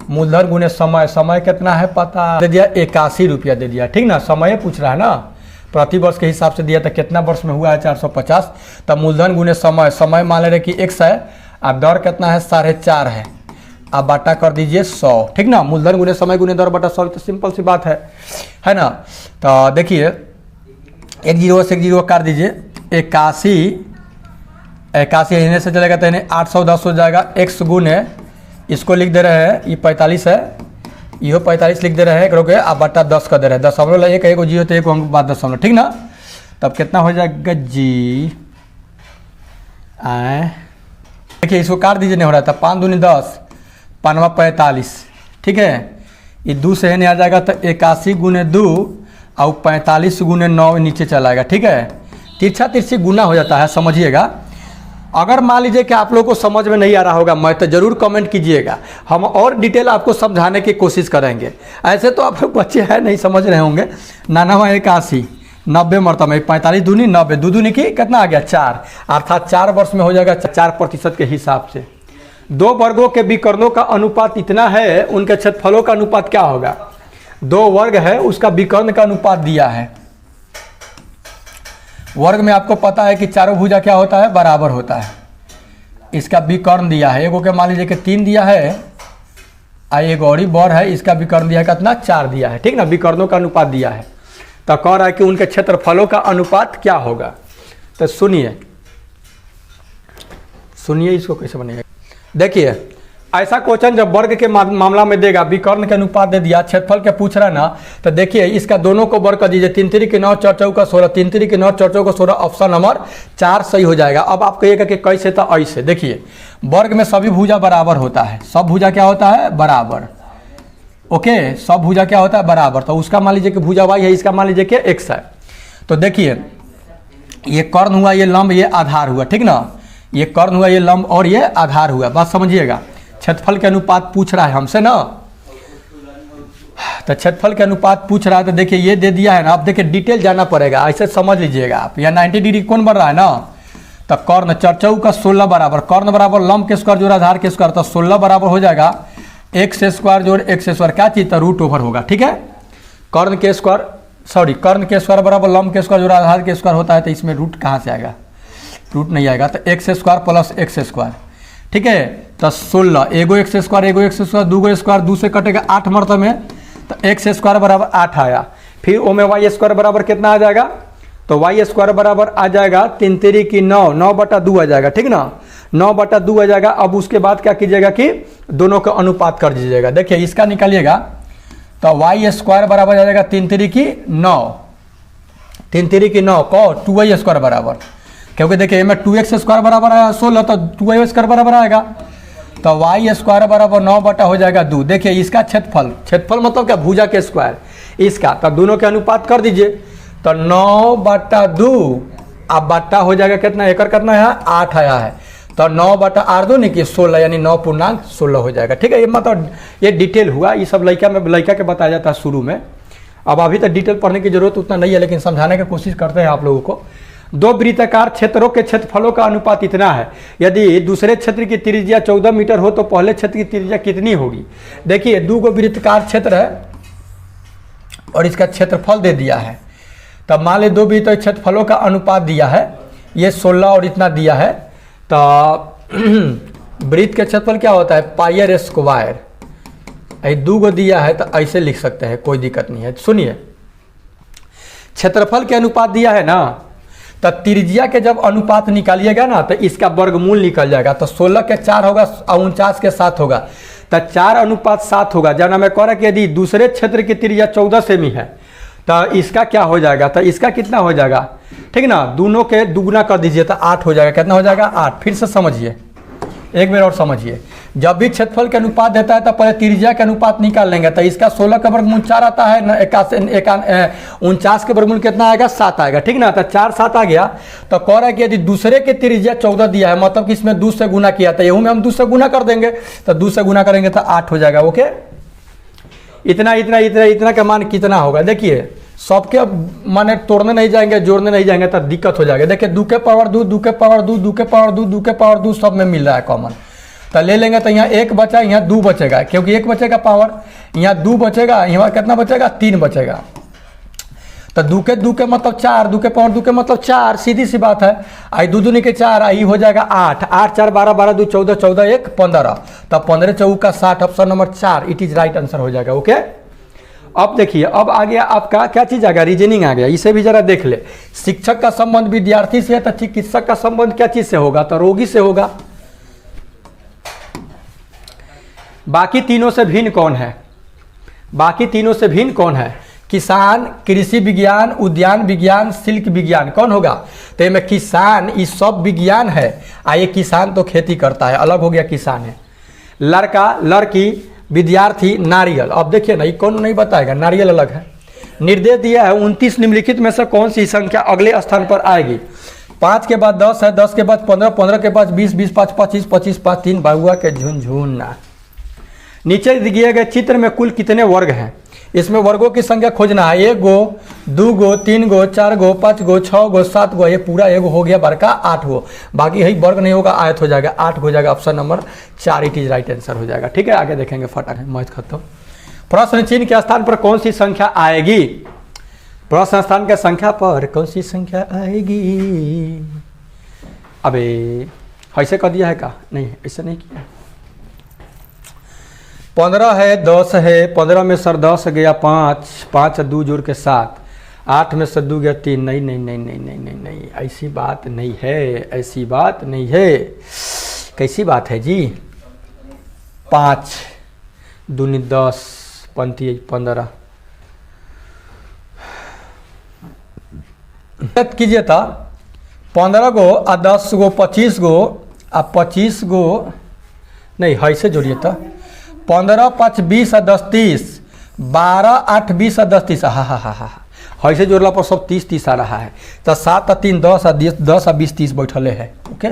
S1: मूलधन गुने समय, समय कितना है पता दे दिया 81 रुपया दे दिया। ठीक ना, समय पूछ रहा है ना, प्रति वर्ष के हिसाब से दिया, तो कितना वर्ष में हुआ है 450, तब मूलधन गुने समय, समय मान ले रहे कि 100 है, अब दर कितना है 4.5 है, आप बाटा कर दीजिए 100, ठीक ना। मूलधन गुने समय गुने दर बटा 100, तो सिंपल सी बात है ना। तो देखिए 1 0 से 1 0 काट दीजिए, 81 इन्हें से चलेगा तो इन्हें 810 हो जाएगा। x गुने इसको लिख दे रहे हैं, ये 45 है, ये 45 लिख दे रहे हैं, करोगे आप बटा 10 कर दे रहे हैं। दशमलव एक एक जीरो तो एक अंक बाद दशमलव, ठीक ना। तब कितना हो जाएगा जी, देखिए इसको काट दीजिए, नहीं हो रहा था। 5 दूनी 10, 5 45, ठीक है। ये 2 से नहीं आ जाएगा तो 81 गुने 2 और 45 गुने 9 नीचे चला आएगा, ठीक है। तिरछा तिरछी गुना हो जाता है, समझिएगा। अगर मान लीजिए कि आप लोगों को समझ में नहीं आ रहा होगा मैं तो ज़रूर कमेंट कीजिएगा, हम और डिटेल आपको समझाने की कोशिश करेंगे। ऐसे तो आप लोग बच्चे हैं नहीं समझ रहे होंगे। 99 81 90 मरतबा 45 दूनी 90, दो दूनी की कितना आ गया 4, अर्थात 4 वर्ष में हो जाएगा 4% के हिसाब से। 2 वर्गों के विकर्णों का अनुपात इतना है, उनके क्षेत्रफलों का अनुपात क्या होगा। 2 वर्ग है, उसका विकर्ण का अनुपात दिया है। वर्ग में आपको पता है कि चारों भुजा क्या होता है, बराबर होता है। इसका विकर्ण दिया है, एगो के मान लीजिए कि 3 दिया है, एक और ही बर है, इसका विकर्ण दिया है कितना 4 दिया है, ठीक ना। विकर्णों का अनुपात दिया है, तो कह रहा है कि उनके क्षेत्रफलों का अनुपात क्या होगा। तो सुनिए इसको कैसे बनेगा। देखिए ऐसा क्वेश्चन जब वर्ग के मामला में देगा, विकर्ण के अनुपात दे दिया, क्षेत्रफल के पूछ रहा है ना, तो देखिए इसका दोनों को वर्ग कर दीजिए। 3 3 के 9 4 4 का 16, 3 3 के 9 4 4 का 16, ऑप्शन नंबर 4 सही हो जाएगा। अब आप कहिएगा कि कैसे, तो ऐसे देखिए वर्ग में सभी भुजा बराबर होता है, सब भुजा क्या होता है बराबर, ओके। सब भुजा क्या होता है बराबर, तो उसका मान लीजिए कि भुजा y है, इसका मान लीजिए कि x है। तो देखिए ये कर्ण हुआ, ये लंब, ये आधार हुआ, ठीक ना। ये कर्ण हुआ, ये लंब और ये आधार हुआ, बात समझिएगा। क्षेत्रफल के अनुपात पूछ रहा है हमसे ना, तो क्षेत्रफल के अनुपात पूछ रहा है। तो देखिए ये दे दिया है ना, अब देखिए डिटेल जाना पड़ेगा, ऐसे समझ लीजिएगा आप। यहाँ 90 डिग्री कौन बन रहा है ना, तो कर्ण 4 4 का 16 बराबर, कर्ण बराबर लंब के स्क्वायर जोड़ आधार के स्क्वायर, तो 16 बराबर हो जाएगा x स्क्वायर जोड़ x स्क्वायर, क्या चीज, तो रूट ओवर होगा, ठीक है। कर्ण के स्क्वायर बराबर लंब के स्क्वायर जोड़ आधार के स्क्वायर होता है, तो इसमें रूट कहाँ से आएगा, रूट नहीं आएगा। तो x square plus x square, ठीक है। तो 16, एगो x स्क्वायर, दूगो स्क्वायर, 2 से कटेगा 8 मरतबे में, तो x स्क्वायर बराबर 8 आया। फिर ओ में y स्क्वायर बराबर कितना आ जाएगा, तो y स्क्वायर बराबर आ जाएगा 3 3 की 9, 9/2 आ जाएगा, ठीक ना। 9/2 आ जाएगा। अब उसके बाद क्या कीजिएगा कि दोनों का अनुपात कर दीजिएगा। देखिए इसका निकालिएगा, तो y स्क्वायर बराबर आ जाएगा 3 3 की 9, 3 3 की 9 को 2y स्क्वायर बराबर, क्योंकि देखिए मैं 2x स्क्वायर बराबर आया 16, तो 2y स्क्वायर बराबर आएगा, तो y स्क्वायर बराबर 9 बटा हो जाएगा 2। देखिए इसका क्षेत्रफल मतलब क्या, भुजा के स्क्वायर इसका, तो दोनों के अनुपात कर दीजिए, तो 9/2 अब बट्टा हो जाएगा कितना, एकड़ कितना है 8 आया है, तो 9/8 दो नहीं कि 16, यानी 9.16 हो जाएगा, ठीक है। ये मतलब ये डिटेल हुआ, ये सब लड़का के बताया जाता है शुरू में। अब अभी तक डिटेल पढ़ने की जरूरत उतना नहीं है, लेकिन समझाने की कोशिश करते हैं आप लोगों को। 2 वृत्ताकार क्षेत्रों के क्षेत्रफलों का अनुपात इतना है, यदि दूसरे क्षेत्र की त्रिज्या 14 मीटर हो तो पहले क्षेत्र की त्रिज्या कितनी होगी। देखिए 2 वृत्ताकार क्षेत्र है और इसका क्षेत्रफल दे दिया है, तब मान ली 2 वृत्त क्षेत्रफलों का अनुपात दिया है, ये 16 और इतना दिया है, तो वृत्त के क्षेत्रफल क्या होता है पाई स्क्वायर, 2 दिया है तो ऐसे लिख सकते हैं, कोई दिक्कत नहीं है। सुनिए क्षेत्रफल के अनुपात दिया है ना, तो त्रिज्या के जब अनुपात निकालिएगा ना तो इसका वर्गमूल निकल जाएगा, तो 16 के 4 होगा और 49 के 7 होगा, तो 4:7 होगा। जब मैं कह रहा कि यदि दूसरे क्षेत्र की त्रिज्या 14 सेमी है तो इसका क्या हो जाएगा, तो इसका कितना हो जाएगा, ठीक ना। दोनों के दुगुना कर दीजिए तो 8 हो जाएगा, कितना हो जाएगा 8। फिर से समझिए, एक बार और समझिए, जब भी क्षेत्रफल के अनुपात देता है तो पहले त्रिज्या के अनुपात निकाल लेंगे, तो इसका 16 का वर्गमूल 4 आता है, 49 के वर्गमूल कितना आएगा 7 आएगा, ठीक ना। तो 4 7 आ गया, तो कह रहा है कि यदि दूसरे के त्रिज्या 14 दिया है, मतलब कि इसमें 2 से गुना किया था, यहू में हम 2 से गुना कर देंगे, तो 2 से गुना करेंगे तो 8 हो जाएगा, ओके। इतना इतना इतना इतना का मान कितना होगा, देखिए सबके माने तोड़ने नहीं जाएंगे, जोड़ने नहीं जाएंगे तो दिक्कत हो जाएगा। देखिए 2 के पावर 2, 2 के पावर 2, 2 के पावर 2, 2 के पावर 2 सब में मिल रहा है कॉमन, तो ले लेंगे, तो यहाँ 1 बचा, यहाँ 2 बचेगा, क्योंकि 1 बचेगा पावर, यहाँ 2 बचेगा, यहाँ कितना बचेगा 3 बचेगा। तो दू के मतलब 4, दू के पावर दू के मतलब 4, सीधी सी बात है। आई दू दूनी के 4, आई हो जाएगा 8, 8 4 12, 12 2 14, 14 1 15, तब 15 चौका 60, option number 4 it is right answer हो जाएगा। ओके, अब देखिए, अब आ गया आपका क्या चीज आ गया, रीजनिंग आ गया। इसे भी जरा देख ले। शिक्षक का संबंध विद्यार्थी से है तो चिकित्सक का संबंध क्या चीज से होगा, तो रोगी से होगा। बाकी तीनों से भिन्न कौन है, बाकी तीनों से भिन्न कौन है, किसान, कृषि विज्ञान, उद्यान विज्ञान, शिल्प विज्ञान, कौन होगा। तो ये में किसान, ये सब विज्ञान है। आइए, किसान तो खेती करता है, अलग हो गया किसान है। लड़का, लड़की, विद्यार्थी, नारियल। अब देखिए ना, ये कौन नहीं बताएगा, नारियल अलग है। निर्देश दिया है 29 निम्नलिखित में से कौन सी संख्या अगले स्थान पर आएगी। 5 के बाद 10 है, 10 के बाद 15, 15 के बाद 20, 20 5 25, 25 5 3 बहुआ के झुनझुना। नीचे दिए गए चित्र में कुल कितने वर्ग हैं, इसमें वर्गों की संख्या खोजना है। 1 गो, 2 गो, 3 गो, 4 गो, 5 गो, 6 गो, 7 गो, ये पूरा एगो हो गया बड़का 8 गो, बाकी यही वर्ग नहीं होगा, आयत हो जाएगा, 8 हो जाएगा, option number 4 it is right answer हो जाएगा। ठीक है, आगे देखेंगे फटाफट, मैथ खत्म। प्रश्न चिन्ह के स्थान पर कौन सी संख्या आएगी, प्रश्न स्थान के संख्या पर कौन सी संख्या आएगी। अबे ऐसे कर दिया है का, नहीं ऐसे नहीं किया। 15 है, 10 है, 15 में सर 10 गया 5, 5 2 जोड़ के 7, 8 में से 2 गया 3, नहीं नहीं नहीं नहीं नहीं नहीं नहीं, ऐसी बात नहीं है, ऐसी बात नहीं है। कैसी बात है जी, 5 दूनी 10, 15 कीजिए था 15 गो आ 10 गो 25 गो आ 25 गो नहीं, ऐसे जोड़िए था 15 5 20 आ 10 30, 12 8 20 आ 10 30, हा हा हा हा, ऐसे जोड़ला पर सब 30 30 आ रहा है। तो 7 आ 3 10 आ 10 आ 20 30 बैठले है। ओके,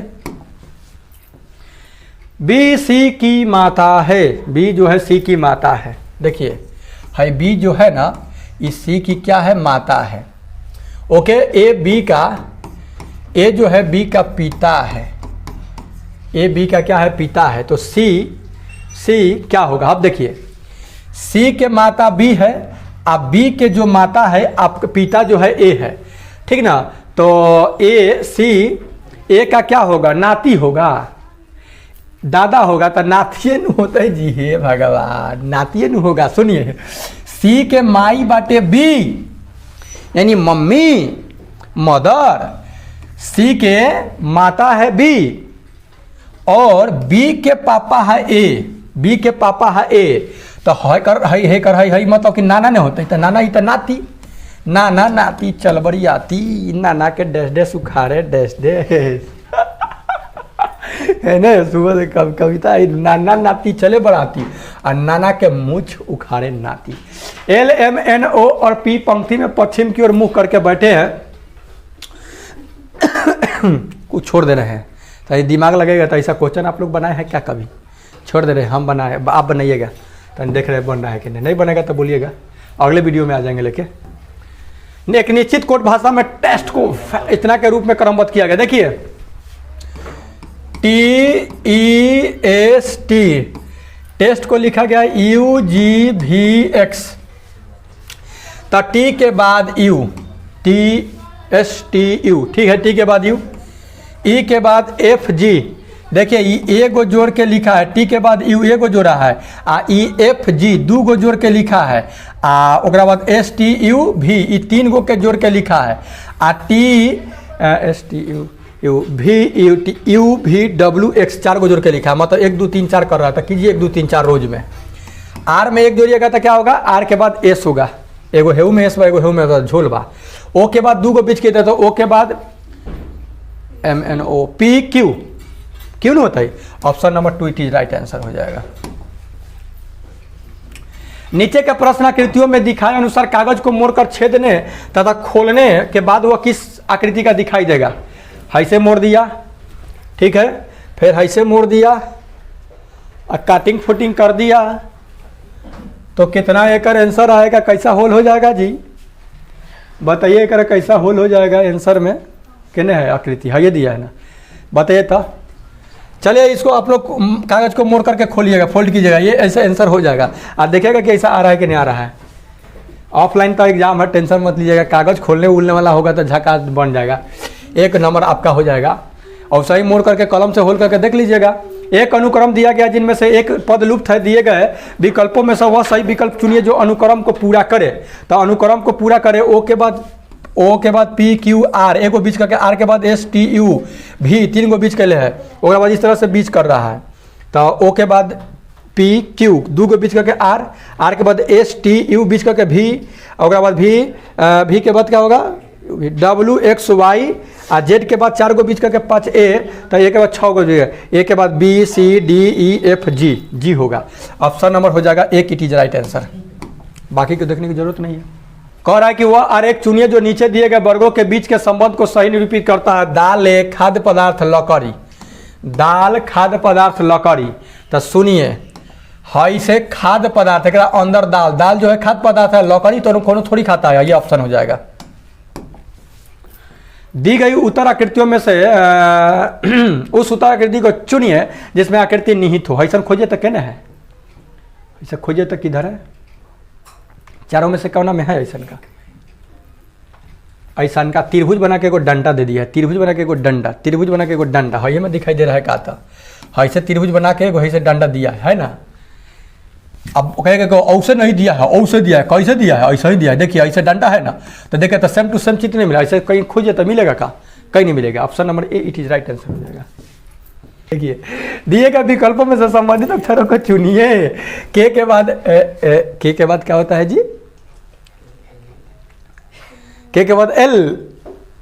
S1: बी सी की माता है, बी जो है सी की माता है। देखिए है बी जो है ना, इस सी की क्या है, माता है। ओके, ए बी का, ए जो है बी का पिता है, ए बी का क्या है, पिता है। तो सी क्या होगा, अब देखिए सी के माता बी है, अब बी के जो माता है आपका पिता जो है ए है, ठीक ना। तो ए सी, ए का क्या होगा, नाती होगा, दादा होगा, तो नातिए न होता है जी, हे भगवान, नातिए न होगा। सुनिए, सी के माई बाटे बी यानी मम्मी, मदर, सी के माता है बी और बी के पापा है ए, बी के पापा है ए। तो है मतलब कि नाना ने होते, तो नाना ही तो नाती, नाना नाती चल बड़ी आती, नाना के डैश डैश उखाड़े डैश डैश है ना, सुबह कविता नाना नाती चले बढ़ाती और नाना के मुछ उखाड़े नाती। एल एम एन ओ और पी पंक्ति में पश्चिम की ओर मुख करके बैठे हैं, कुछ छोड़ दे रहे हैं। तो ये दिमाग लगेगा, तो ऐसा क्वेश्चन आप लोग बनाए हैं क्या कभी, छोड़ दे रहे हैं, हम बनाए, आप बनाइएगा। तो देख रहे हैं बन रहा है कि नहीं बनेगा तो बोलिएगा, अगले वीडियो में आ जाएंगे लेके। एक निश्चित कोट भाषा में टेस्ट को इतना के रूप में क्रमबद्ध किया गया। देखिए TEST, टेस्ट को लिखा गया UGVX, तो टी के बाद यू, TSTU, ठीक है, टी के बाद यू, ई के बाद FG। देखिए ए गो जोड़ के लिखा है, टी के बाद यू ए गो जोड़ा है, आ EFG 2 गो जोड़ के लिखा है, आ ओकरा बाद STUV ई 3 गो के जोड़ के लिखा है, आ TUVWX 4 गो जोड़ के लिखा है, मतलब 1 2 3 4 कर रहा था। कीजिए 1 2 3 4 रोज में, आर में 1 जोड़िएगा तो क्या होगा, आर के बाद एस होगा, एगो हेऊ में एस बा, एगो हेऊ में झोल बा, ओ के बाद 2 गो बीच के तो ओ के बाद MNOPQ, क्यों नहीं होता है, option number 2 it is right answer हो जाएगा। नीचे के प्रश्न आकृतियों में दिखाए अनुसार कागज को मोड़कर छेदने तथा खोलने के बाद वह किस आकृति का दिखाई देगा। ऐसे मोड़ दिया, ठीक है, फिर ऐसे मोड़ दिया और काटिंग फुटिंग कर दिया, तो कितना एकर आंसर आएगा, कैसा होल हो जाएगा जी, बताइए एकर कैसा होल हो जाएगा आंसर में, कितने है आकृति है ये दिया है ना, बताइए तो। चलिए इसको आप लोग कागज को मोड़ करके खोलिएगा, फोल्ड कीजिएगा, ये ऐसे आंसर हो जाएगा। आप देखिएगा कि ऐसा आ रहा है कि नहीं आ रहा है। ऑफलाइन तो एग्जाम है, टेंशन मत लीजिएगा, कागज़ खोलने उलने वाला होगा तो झकास बन जाएगा, 1 नंबर आपका हो जाएगा। और सही मोड़ करके कलम से होल करके देख लीजिएगा। एक अनुक्रम दिया गया जिनमें से एक पद लुप्त है, दिए गए विकल्पों में से वह सही विकल्प चुनिए जो अनुक्रम को पूरा करे। तो अनुक्रम को पूरा करे, ओ के बाद पी क्यू आर, एक गो बीच करके, आर के बाद एस टी यू भी, 3 गो बीच के लिए है, उसके बाद इस तरह से बीच कर रहा है। तो ओ के बाद पी क्यू, 2 गो बीच करके आर, आर के बाद एस टी यू बीच करके भी, और बाद भी के बाद क्या होगा डब्ल्यू एक्स वाई, और जेड के बाद 4 गो बीच करके 5 ए, तो ए के बाद 6 गो जो है, ए के बाद B C D E F G, G होगा। ऑप्शन नंबर हो जाएगा एक, इट इज राइट आंसर, बाकी को देखने की जरूरत नहीं है। कह रहा है कि वह आरेख चुनिए जो नीचे दिए गए वर्गों के बीच के संबंध को सही निरूपित करता है। दाल एक खाद्य पदार्थ लकड़ी, दाल खाद्य पदार्थ लकड़ी, तो सुनिए हई से खाद्य पदार्थ एक अंदर दाल, दाल जो है खाद्य पदार्थ है, लकड़ी तो कोनो थोड़ी खाता है, ये ऑप्शन हो जाएगा। दी गई उत्तर आकृतियों में से उस उत्तर आकृति को चुनिए जिसमें आकृति निहित हो। ऐसा खोजे तो कहना है, ऐसा खोजे तो किधर है, चारों में से कौन में है ऐसा का, ऐसा का त्रिभुज बना के एगो डंडा दे दिया है, त्रिभुज बना के एगो डंडा, त्रिभुज बना के एगो डंडा, है में दिखाई दे रहा है का, तो ऐसे त्रिभुज बना के एगो ऐसे डंडा दिया है ना। अब कहेगा ऐसे नहीं दिया है, ऐसे दिया है, कैसे दिया है, ऐसा ही दिया है, देखिए ऐसे डंडा है ना, तो देखिए तो सेम टू सेम चित्र नहीं मिला, ऐसे कहीं खोजे तो मिलेगा का, कहीं नहीं मिलेगा। Option number A it is right answer हो जाएगा। देखिए दिए गए विकल्पों में से संबंधित अक्षरों को चुनिए। के बाद क्या होता है जी, के बाद L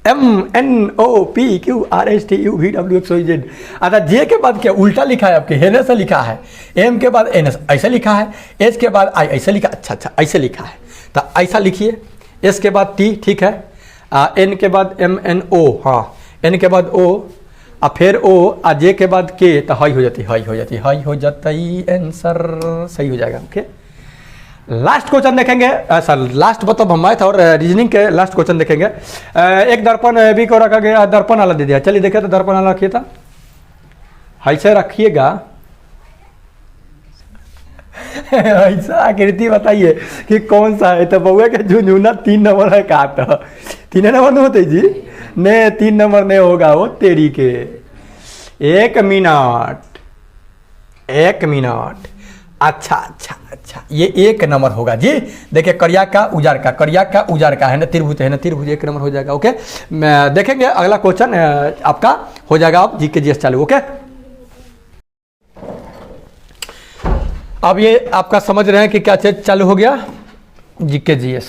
S1: M N O P Q R S T U V W X Y Z. अच्छा जे के बाद क्या उल्टा लिखा है आपके, हेने से लिखा है, एम के बाद एन ऐसा लिखा है, एच के बाद आई ऐसा लिखा, अच्छा ऐसे लिखा है, तो ऐसा लिखिए। एस के बाद टी, ठीक है, एन के बाद एम एन ओ, हाँ एन के बाद ओ, और फिर ओ, और जे के बाद के, तो हाई हो जाती, हाई हो जाती, हाई हो जाती, आंसर सही हो जाएगा। ओके लास्ट क्वेश्चन देखेंगे, सर लास्ट मतलब हम मैथ और रीजनिंग के लास्ट क्वेश्चन देखेंगे। एक दर्पण भी को रखा गया, दर्पण वाला दे दिया, चलिए देखिए तो दर्पण वाला रखिए, था ऐसे रखिएगा ऐसा आकृति बताइए कि कौन सा है, तो बउआ के झुंझुना 3 नंबर है का, तो 3 नंबर नहीं होते जी, नहीं 3 नंबर नहीं होगा वो तेरी के। 1 मिनट, 1 मिनट, अच्छा, ये 1 नंबर होगा जी। देखिए करिया का उजार का, करिया का उजार का है ना, त्रिभुज है ना, त्रिभुज 1 नंबर हो जाएगा। ओके देखेंगे अगला क्वेश्चन आपका हो जाएगा, आप जी के जी एस चालू। ओके अब ये आपका समझ रहे हैं कि क्या चीज चालू हो गया, जी के जी एस।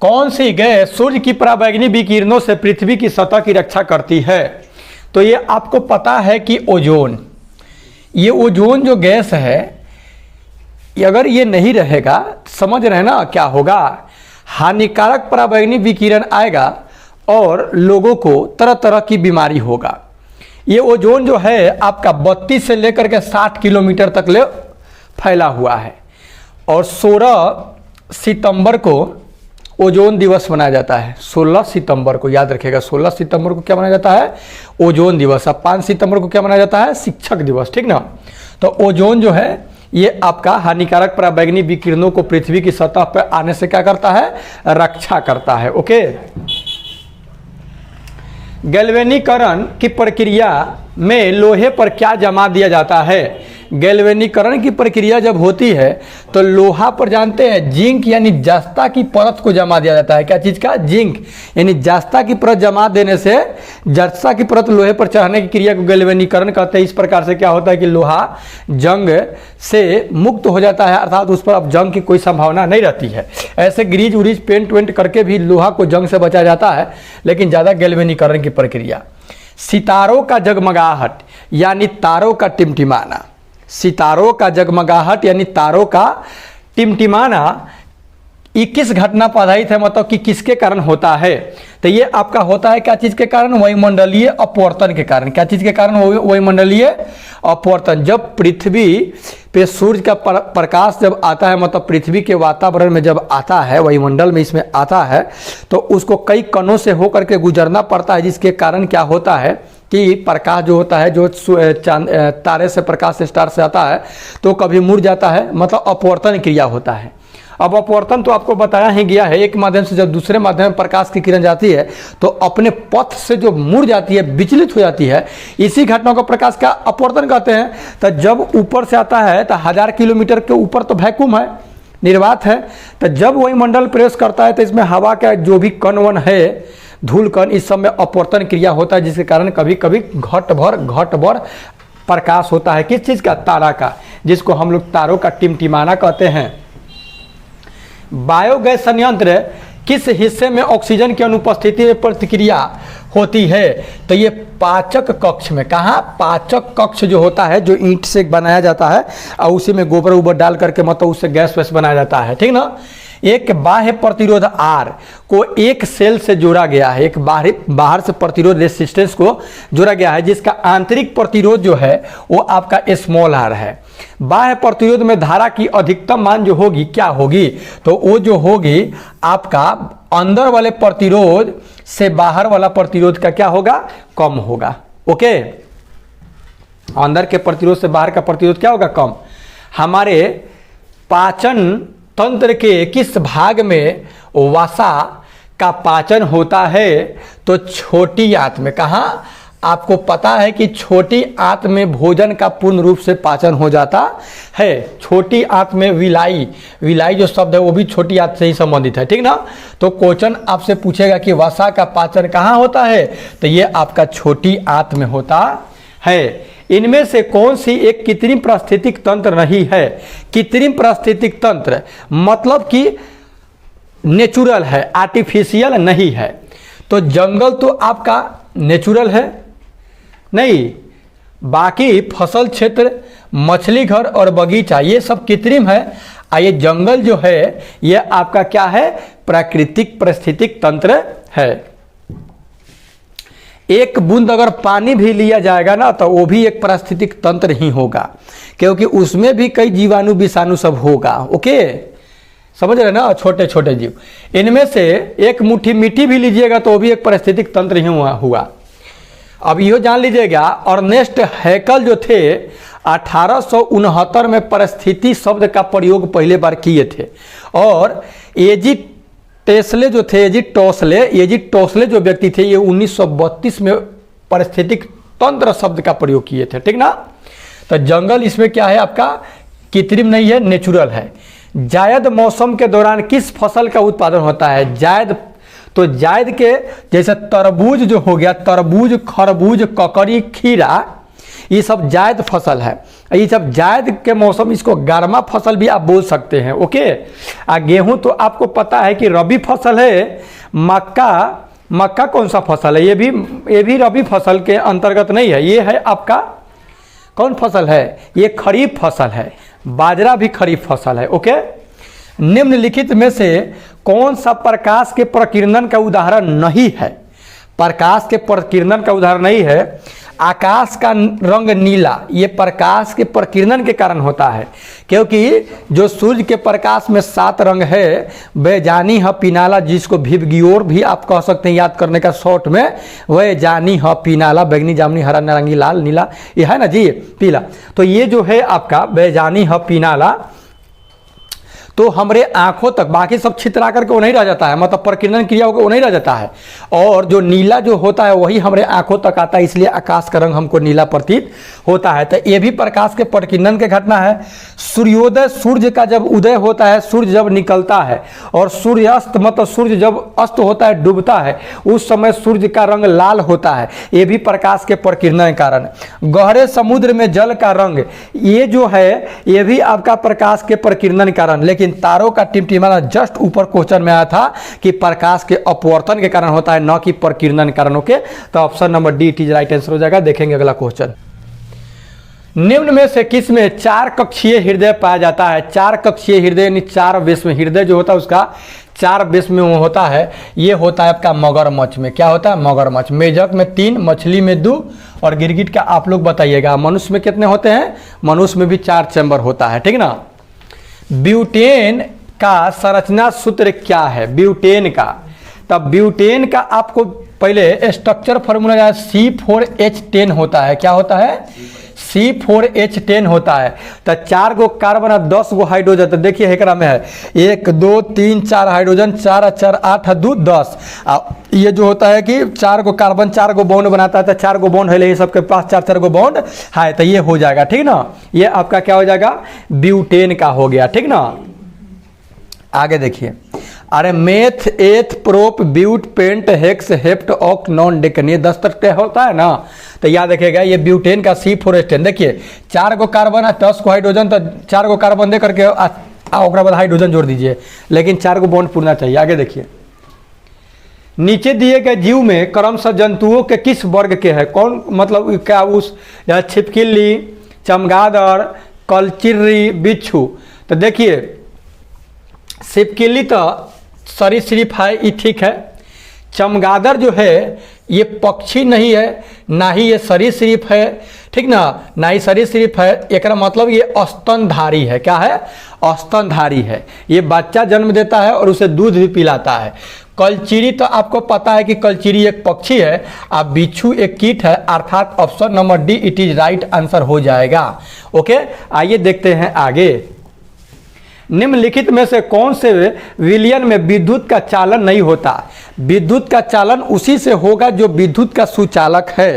S1: कौन सी गैस सूर्य की पराबैंगनी विकिरणों से पृथ्वी की सतह की रक्षा करती है? तो ये आपको पता है कि ओजोन, ये ओजोन जो गैस है, अगर ये नहीं रहेगा, समझ रहे हैं ना क्या होगा, हानिकारक पराबैंगनी विकिरण आएगा और लोगों को तरह तरह की बीमारी होगा। ये ओजोन जो है आपका 32 से लेकर के 60 किलोमीटर तक ले फैला हुआ है। और 16 सितंबर को ओजोन दिवस मनाया जाता है। 16 सितंबर को याद रखिएगा, 16 सितंबर को क्या मनाया जाता है, ओजोन दिवस। अब 5 सितंबर को क्या मनाया जाता है, शिक्षक दिवस, ठीक ना। तो ओजोन जो है ये आपका हानिकारक पराबैंगनी विकिरणों को पृथ्वी की सतह पर आने से क्या करता है, रक्षा करता है। ओके गैल्वेनीकरण की प्रक्रिया में लोहे पर क्या जमा दिया जाता है? गैल्वेनीकरण की प्रक्रिया जब होती है तो लोहा पर जानते हैं जिंक यानी जस्ता की परत को जमा दिया जाता है। क्या चीज़ का, जिंक यानी जस्ता की परत जमा देने से जस्ता की परत लोहे पर चढ़ने की क्रिया को गैल्वेनीकरण कहते हैं। इस प्रकार से क्या होता है कि लोहा जंग से मुक्त हो जाता है, अर्थात उस पर अब जंग की कोई संभावना नहीं रहती है। ऐसे ग्रीज उरीज पेंट वेंट करके भी लोहा को जंग से बचाया जाता है, लेकिन ज़्यादा गैल्वेनीकरण की प्रक्रिया। सितारों का जगमगाहट यानी तारों का टिमटिमाना, सितारों का जगमगाहट यानी तारों का टिमटिमाना ये किस घटना पर आधारित है, मतलब कि किसके कारण होता है? तो ये आपका होता है क्या चीज के कारण, वायुमंडलीय अपवर्तन के कारण। क्या चीज के कारण, वायुमंडलीय अपवर्तन। जब पृथ्वी पे सूर्य का प्रकाश जब आता है, मतलब पृथ्वी के वातावरण में जब आता है, वायुमंडल में इसमें आता है, तो उसको कई कणों से होकर के गुजरना पड़ता है, जिसके कारण क्या होता है कि प्रकाश जो होता है, जो तारे से प्रकाश स्टार से आता है, तो कभी मुड़ जाता है, मतलब अपवर्तन क्रिया होता है। अब अपवर्तन तो आपको बताया ही गया है, एक माध्यम से जब दूसरे माध्यम में प्रकाश की किरण जाती है तो अपने पथ से जो मुड़ जाती है, विचलित हो जाती है, इसी घटना को प्रकाश का अपवर्तन कहते हैं। तो जब ऊपर से आता है तो 1000 किलोमीटर के ऊपर तो वैक्यूम है, निर्वात है, तो जब वही मंडल प्रवेश करता है तो इसमें हवा का जो भी कण वन है, धूल कण, इस सब में अपवर्तन क्रिया होता है, जिसके कारण कभी कभी घट भर प्रकाश होता है। किस चीज़ का? तारा का, जिसको हम लोग तारों का टिमटिमाना कहते हैं। बायोगैस संयंत्र किस हिस्से में ऑक्सीजन की अनुपस्थिति में प्रतिक्रिया होती है? तो ये पाचक कक्ष में। कहाँ? पाचक कक्ष जो होता है, जो ईंट से बनाया जाता है और उसी में गोबर उबर डाल करके मतलब उससे गैस वैस बनाया जाता है, ठीक ना। एक बाह्य प्रतिरोध R को एक सेल से जोड़ा गया है, एक बाहर से प्रतिरोध रेसिस्टेंस को जोड़ा गया है, जिसका आंतरिक प्रतिरोध जो है वो आपका स्मॉल r है। बाह्य प्रतिरोध में धारा की अधिकतम मान जो होगी क्या होगी? तो वो जो होगी आपका अंदर वाले प्रतिरोध से बाहर वाला प्रतिरोध का क्या होगा? कम होगा। ओके, अंदर के प्रतिरोध से बाहर का प्रतिरोध क्या होगा? कम। हमारे पाचन तंत्र के किस भाग में वसा का पाचन होता है? तो छोटी आंत में। कहाँ? आपको पता है कि छोटी आंत में भोजन का पूर्ण रूप से पाचन हो जाता है। छोटी आंत में विलाई जो शब्द है वो भी छोटी आंत से ही संबंधित है, ठीक ना। तो क्वेश्चन आपसे पूछेगा कि वसा का पाचन कहाँ होता है? तो ये आपका छोटी आंत में होता है। इनमें से कौन सी एक कृत्रिम पारिस्थितिक तंत्र नहीं है? कृत्रिम पारिस्थितिक तंत्र मतलब कि नेचुरल है, आर्टिफिशियल नहीं है। तो जंगल तो आपका नेचुरल है नहीं, बाकी फसल क्षेत्र, मछली घर और बगीचा ये सब कृत्रिम है। ये जंगल जो है ये आपका क्या है? प्राकृतिक पारिस्थितिक तंत्र है। एक बूंद अगर पानी भी लिया जाएगा ना तो वो भी एक पारिस्थितिक तंत्र ही होगा, क्योंकि उसमें भी कई जीवाणु विषाणु सब होगा। ओके, समझ रहे ना, छोटे छोटे जीव। इनमें से एक मुट्ठी मिट्टी भी लीजिएगा तो वो भी एक पारिस्थितिक तंत्र ही हुआ। अब यो जान लीजिएगा, अर्नेस्ट हैकल जो थे 1869 में परिस्थिति शब्द का प्रयोग पहले बार किए थे, और एजी टोसले जो व्यक्ति थे ये 1932 में पारिस्थितिक तंत्र शब्द का प्रयोग किए थे, ठीक ना। तो जंगल इसमें क्या है? आपका कृत्रिम नहीं है, नेचुरल है। जायद मौसम के दौरान किस फसल का उत्पादन होता है? जायद, तो जायद के जैसे तरबूज जो हो गया, तरबूज, खरबूज, ककड़ी, खीरा, ये सब जायद फसल है। ये सब जायद के मौसम, इसको गर्मा फसल भी आप बोल सकते हैं। ओके, गेहूं तो आपको पता है कि रबी फसल है। मक्का कौन सा फसल है? ये भी रबी फसल के अंतर्गत नहीं है। ये है आपका कौन फसल है? ये खरीफ फसल है। बाजरा भी खरीफ फसल है। ओके, निम्नलिखित में से कौन सा प्रकाश के प्रकीर्णन का उदाहरण नहीं है? प्रकाश के प्रकीर्णन का उदाहरण नहीं है। आकाश का रंग नीला, ये प्रकाश के प्रकीर्णन के कारण होता है, क्योंकि जो सूर्य के प्रकाश में 7 रंग है, बेजानी है पीनाला, जिसको भिवगियोर भी आप कह सकते हैं याद करने का शॉर्ट में, वह जानी है पीनाला, बैगनी, जामुनी, हरा, नारंगी, लाल, नीला, ये है ना जी, पीला। तो ये जो है आपका बेजानी है पीनाला, तो हमारे आंखों तक, बाकी सब छितरा करके वो नहीं रह जाता है, मतलब प्रकीर्णन क्रिया होकर वो नहीं रह जाता है, और जो नीला जो होता है वही हमारे आंखों तक आता है, इसलिए आकाश का रंग हमको नीला प्रतीत होता है। तो ये भी प्रकाश के प्रकीर्णन के घटना है। सूर्योदय, सूर्य का जब उदय होता है, सूर्य जब निकलता है, और सूर्यास्त मतलब सूर्य जब अस्त होता है, डूबता है, उस समय सूर्य का रंग लाल होता है, ये भी प्रकाश के प्रकीर्णन के कारण। गहरे समुद्र में जल का रंग, ये जो है ये भी आपका प्रकाश के प्रकीर्णन के कारण। लेकिन तारों का टिमटिमाना जस्ट ऊपर क्वेश्चन में आया था कि प्रकाश के अपवर्तन के कारण होता है, न कि प्रकीर्णन के कारण। ओके, तो option number D it is right answer हो जाएगा। देखेंगे अगला क्वेश्चन। निम्न में से किस में 4 कक्षीय हृदय पाया जाता है? 4 कक्षीय हृदय यानी 4 बेस में हृदय जो होता है उसका 4 बेस में वो होता है। ये होता है आपका मगरमच्छ में। क्या होता है? मगरमच्छ। मेढक में 3, मछली में 2 और गिरगिट का आप लोग बताइएगा। मनुष्य में कितने होते हैं? मनुष्य में भी 4 चैम्बर होता है, ठीक ना। ब्यूटेन का संरचना सूत्र क्या है? ब्यूटेन का, तब ब्यूटेन का आपको पहले स्ट्रक्चर फॉर्मूला C4H10 होता है। क्या होता है? C4H10 होता है। तो 4 गो कार्बन और 10 गो हाइड्रोजन। तो देखिए एकरा में है 1 2 3 4 हाइड्रोजन, 4 4 8 2 10। ये जो होता है कि 4 गो कार्बन 4 गो बॉन्ड बनाता है, तो 4 गो बॉन्ड है, ये सबके पास 4 गो बॉन्ड है, तो ये हो जाएगा, ठीक ना। ये आपका क्या हो जाएगा, ब्यूटेन का हो गया, ठीक ना। आगे देखिए, अरे meth eth prop but pent hex hept oct non decane, ये 10 तक होता है ना। तो याद रखिएगा ये ब्यूटेन का C4H10। देखिए 4 गो कार्बन है, 10 गो हाइड्रोजन, तो 4 गो कार्बन दे करके ओकरा बाद हाइड्रोजन जोड़ दीजिए, लेकिन 4 गो बॉन्ड पूरना चाहिए। आगे देखिए, नीचे दिए गए जीव में क्रमशः जंतुओं के किस वर्ग के है, कौन मतलब क्या, उस छिपकली, चमगादड़, कलचिर्री, बिच्छू। तो देखिए छिपकली तो सरीसृप है, ये ठीक है। चमगादड़ जो है ये पक्षी नहीं है, ना ही ये सरीसृप है, ठीक ना, ना ही सरीसृप है। एकरा मतलब ये स्तनधारी है। क्या है, स्तनधारी है। ये बच्चा जन्म देता है और उसे दूध भी पिलाता है। कलचिरी तो आपको पता है कि कलचिरी एक पक्षी है, अब बिच्छू एक कीट है, अर्थात option number D it is right answer हो जाएगा। ओके, आइए देखते हैं आगे। निम्नलिखित में से कौन से विलयन में विद्युत का चालन नहीं होता। विद्युत का चालन उसी से होगा जो विद्युत का सुचालक है,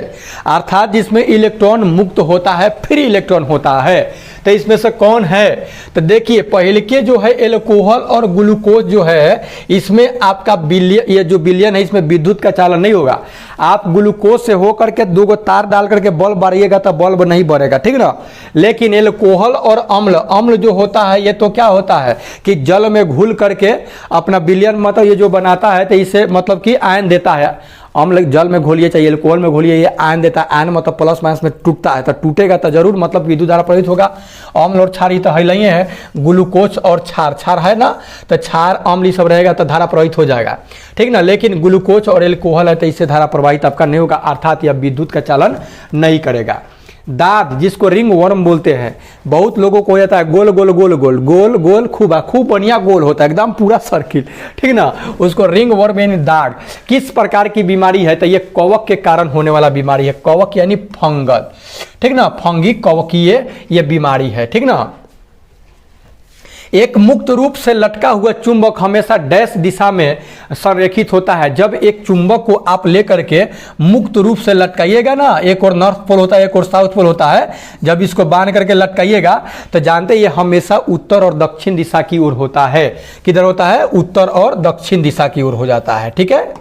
S1: अर्थात जिसमें इलेक्ट्रॉन मुक्त होता है, फ्री इलेक्ट्रॉन होता है। तो इसमें से कौन है, तो देखिए पहले के जो है एल्कोहल और ग्लूकोज जो है, इसमें आपका विलयन, ये जो विलयन है इसमें विद्युत का चालन नहीं होगा। आप ग्लूकोज से होकर के 2 गो तार डाल करके बल्ब बारिएगा तो बल्ब नहीं बढ़ेगा, ठीक ना। लेकिन एल्कोहल और अम्ल, अम्ल जो होता है ये तो क्या होता है कि जल में घुल करके अपना विलयन मतलब ये जो बनाता है, तो इसे मतलब कि आयन देता है। अम्ल जल में घोलिए चाहे एल्कोहल में घोलिए, ये आयन देता है। आयन मतलब प्लस माइनस में टूटता है, तो टूटेगा तो जरूर मतलब विद्युत धारा प्रवाहित होगा। अम्ल और क्षार तो है नहीं है, ग्लूकोज और क्षार, क्षार है ना, तो क्षार अम्ल सब रहेगा तो धारा प्रवाहित हो जाएगा, ठीक ना। लेकिन ग्लूकोज और एल्कोहल है तो इससे धारा प्रवाहित आपका नहीं होगा, अर्थात यह विद्युत का चालन नहीं करेगा। दांत जिसको रिंग वर्म बोलते हैं, बहुत लोगों को हो जाता है गोल गोल गोल गोल गोल गोल, खूब बढ़िया गोल होता है एकदम पूरा सर्किल, ठीक ना, उसको रिंग वर्म यानी दाग। किस प्रकार की बीमारी है, तो ये कवक के कारण होने वाला बीमारी है। कवक यानी फंगल, ठीक ना, फंगी कवकीय ये बीमारी है, ठीक ना। एक मुक्त रूप से लटका हुआ चुंबक हमेशा डैश दिशा में संरेखित होता है। जब एक चुंबक को आप लेकर के मुक्त रूप से लटकाइएगा ना, एक और नॉर्थ पोल होता है, एक और साउथ पोल होता है, जब इसको बांध करके लटकाइएगा तो जानते ये हमेशा उत्तर और दक्षिण दिशा की ओर होता है। किधर होता है, उत्तर और दक्षिण दिशा की ओर हो जाता है, ठीक है।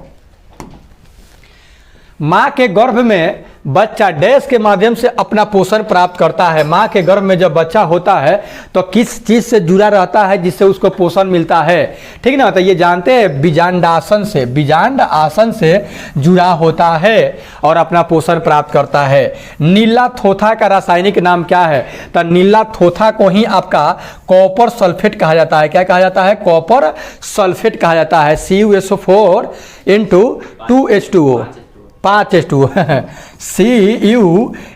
S1: मां के गर्भ में बच्चा डैश के माध्यम से अपना पोषण प्राप्त करता है। मां के गर्भ में जब बच्चा होता है तो किस चीज से जुड़ा रहता है जिससे उसको पोषण मिलता है, ठीक ना। तो ये जानते हैं बीजांडासन से, बीजांड आसन से जुड़ा होता है और अपना पोषण प्राप्त करता है। नीला थोथा का रासायनिक नाम क्या है, तो नीला थोथा को ही आपका कॉपर सल्फेट कहा जाता है। क्या कहा जाता है, कॉपर सल्फेट कहा जाता है। CuSO4 × 2H2O 5H2O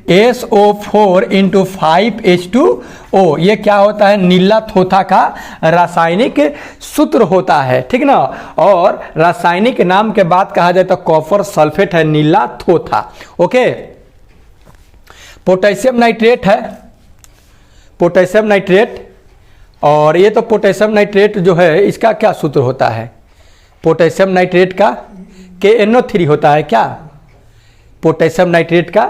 S1: CuSO4 × 5H2O, ये क्या होता है, नीला थोथा का रासायनिक सूत्र होता है, ठीक ना। और रासायनिक नाम के बाद कहा जाए तो कॉपर सल्फेट है, नीला थोथा। ओके, पोटेशियम नाइट्रेट है, पोटेशियम नाइट्रेट, और ये तो पोटेशियम नाइट्रेट जो है इसका क्या सूत्र होता है, पोटेशियम नाइट्रेट का KNO3 होता है क्या, पोटेशियम नाइट्रेट का।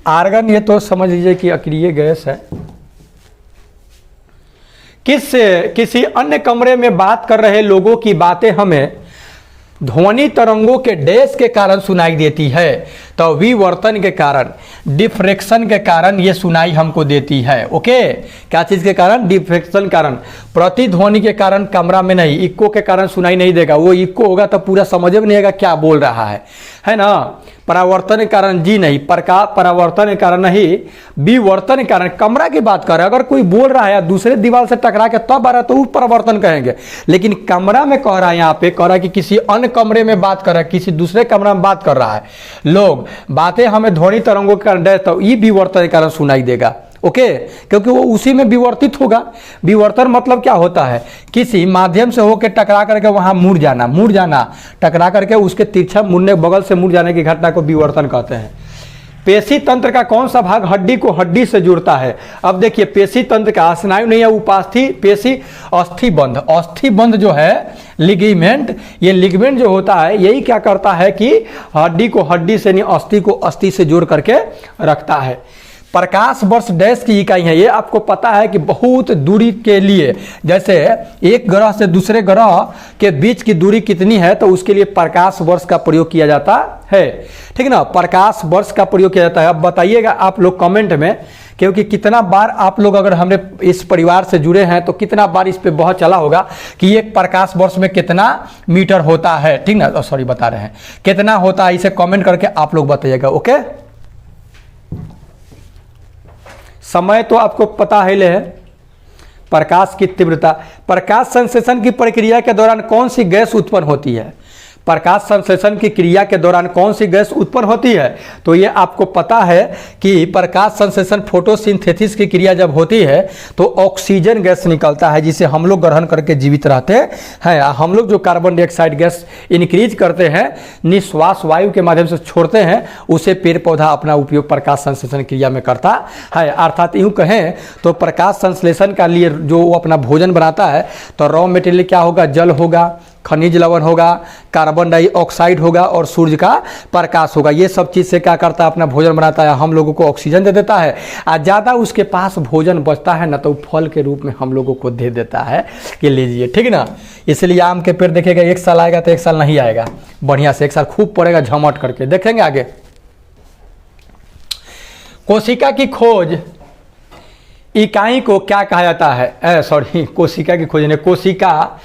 S1: आर्गन ये तो समझ लीजिए कि अक्रिय गैस है। किसी अन्य कमरे में बात कर रहे लोगों की बातें हमें ध्वनि तरंगों के डैश के कारण सुनाई देती है, तो विवर्तन के कारण, डिफ्रेक्शन के कारण ये सुनाई हमको देती है। ओके, क्या चीज के कारण, डिफ्रेक्शन कारण। प्रतिध्वनि के कारण कमरा में नहीं, इक्को के कारण सुनाई नहीं देगा, वो इक्को होगा तो पूरा समझ में नहीं आएगा क्या बोल रहा है ना। परावर्तन के कारण जी नहीं, परावर्तन के कारण नहीं, विवर्तन के कारण। कमरा की बात कर रहे हैं, अगर कोई बोल रहा है दूसरे दीवार से टकरा के तब आ रहा है तो वो परावर्तन कहेंगे, लेकिन कमरा में कह रहा है, यहाँ पे कह रहा है कि किसी अन्य कमरे में बात कर रहा है, किसी दूसरे कमरा में बात कर रहा है, लोग बातें हमें ध्वनि तरंगों के कारण, तो ये विवर्तन के कारण सुनाई देगा। ओके, क्योंकि वो उसी में विवर्तित होगा। विवर्तन मतलब क्या होता है, किसी माध्यम से होकर टकरा करके वहां मुड़ जाना, टकरा करके उसके तिरछा मुड़ने, बगल से मुड़ जाने की घटना को विवर्तन कहते हैं। पेशी तंत्र का कौन सा भाग हड्डी को हड्डी से जुड़ता है? अब देखिए पेशी तंत्र का स्नायु नहीं है, उपास्थि पेशी अस्थिबंध। अस्थिबंध जो है लिगामेंट, ये लिगामेंट जो होता है यही क्या करता है कि हड्डी को हड्डी से नहीं अस्थि को अस्थि से जोड़ करके रखता है। प्रकाश वर्ष डैश की इकाई है, ये आपको पता है कि बहुत दूरी के लिए, जैसे एक ग्रह से दूसरे ग्रह के बीच की दूरी कितनी है तो उसके लिए प्रकाश वर्ष का प्रयोग किया जाता है, ठीक ना। प्रकाश वर्ष का प्रयोग किया जाता है। अब बताइएगा आप लोग कमेंट में, क्योंकि कितना बार आप लोग अगर हमने इस परिवार से जुड़े हैं तो कितना बार इस पे बहुत चला होगा कि एक प्रकाश वर्ष में कितना मीटर होता है, ठीक ना। सॉरी बता रहे हैं कितना होता है, इसे कमेंट करके आप लोग बताइएगा। ओके, समय तो आपको पता है ले है। प्रकाश की तीव्रता, प्रकाश संश्लेषण की प्रक्रिया के दौरान कौन सी गैस उत्पन्न होती है? प्रकाश संश्लेषण की क्रिया के दौरान कौन सी गैस उत्पन्न होती है? तो ये आपको पता है कि प्रकाश संश्लेषण फोटोसिंथेसिस की क्रिया जब होती है तो ऑक्सीजन गैस निकलता है जिसे हम लोग ग्रहण करके जीवित रहते हैं। हम लोग जो कार्बन डाइऑक्साइड गैस इंक्रीज करते हैं, निश्वास वायु के माध्यम से छोड़ते हैं, उसे पेड़ पौधा अपना उपयोग प्रकाश संश्लेषण क्रिया में करता है। अर्थात यूँ कहें तो प्रकाश संश्लेषण का लिए जो वो अपना भोजन बनाता है तो रॉ मटेरियल क्या होगा? जल होगा, खनिज लवण होगा, कार्बन डाइऑक्साइड होगा और सूर्य का प्रकाश होगा। ये सब चीज़ से क्या करता है? अपना भोजन बनाता है, हम लोगों को ऑक्सीजन दे देता है। और ज़्यादा उसके पास भोजन बचता है ना तो फल के रूप में हम लोगों को दे देता है कि लीजिए, ठीक ना। इसलिए आम के पेड़ देखेगा, एक साल आएगा तो एक साल नहीं आएगा, बढ़िया से एक साल खूब पड़ेगा झमट करके। देखेंगे आगे। कोशिका की खोज इकाई को क्या कहा जाता है? कोशिका की खोज ने कोशिका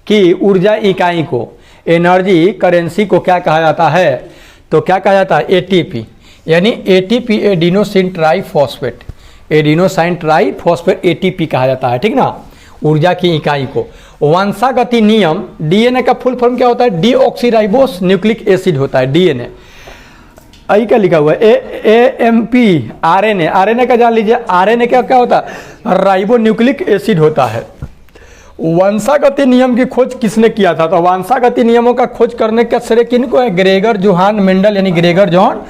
S1: कि ऊर्जा इकाई को, एनर्जी करेंसी को क्या कहा जाता है? तो क्या कहा जाता है? एटीपी, यानी ATP adenosine triphosphate, adenosine triphosphate ATP कहा जाता है, ठीक ना, ऊर्जा की इकाई को। वंशागति नियम, डीएनए का फुल फॉर्म क्या होता है? डीऑक्सीराइबोस न्यूक्लिक एसिड होता है डीएनए। आई क्या लिखा हुआ है? एएमपी आरएनए, आरएनए का जान लीजिए, आरएनए क्या क्या होता है? राइबो न्यूक्लिक एसिड होता है। वंशागति नियम की खोज किसने किया था? तो वंशागति नियमों का खोज करने का श्रेय किनको है? ग्रेगर जोहान मेंडल, यानी ग्रेगर जॉन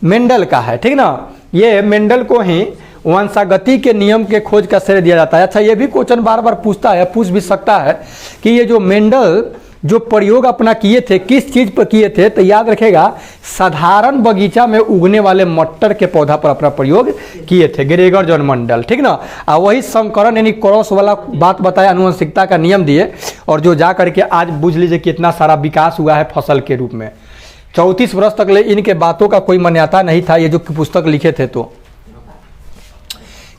S1: मेंडल का है, ठीक ना। ये मेंडल को ही वंशागति के नियम के खोज का श्रेय दिया जाता है। अच्छा, ये भी क्वेश्चन बार बार पूछता है, पूछ भी सकता है कि ये जो मेंडल जो प्रयोग अपना किए थे किस चीज पर किए थे? तो याद रखेगा, साधारण बगीचा में उगने वाले मटर के पौधा पर अपना प्रयोग किए थे ग्रेगर जॉन मेंडल, ठीक ना। और वही संकरण यानी क्रॉस वाला बात बताया, अनुवंशिकता का नियम दिए, और जो जा करके आज बुझ लीजिए कितना सारा विकास हुआ है फसल के रूप में। 34 वर्ष तक ले इनके बातों का कोई मान्यता नहीं था, ये जो पुस्तक लिखे थे। तो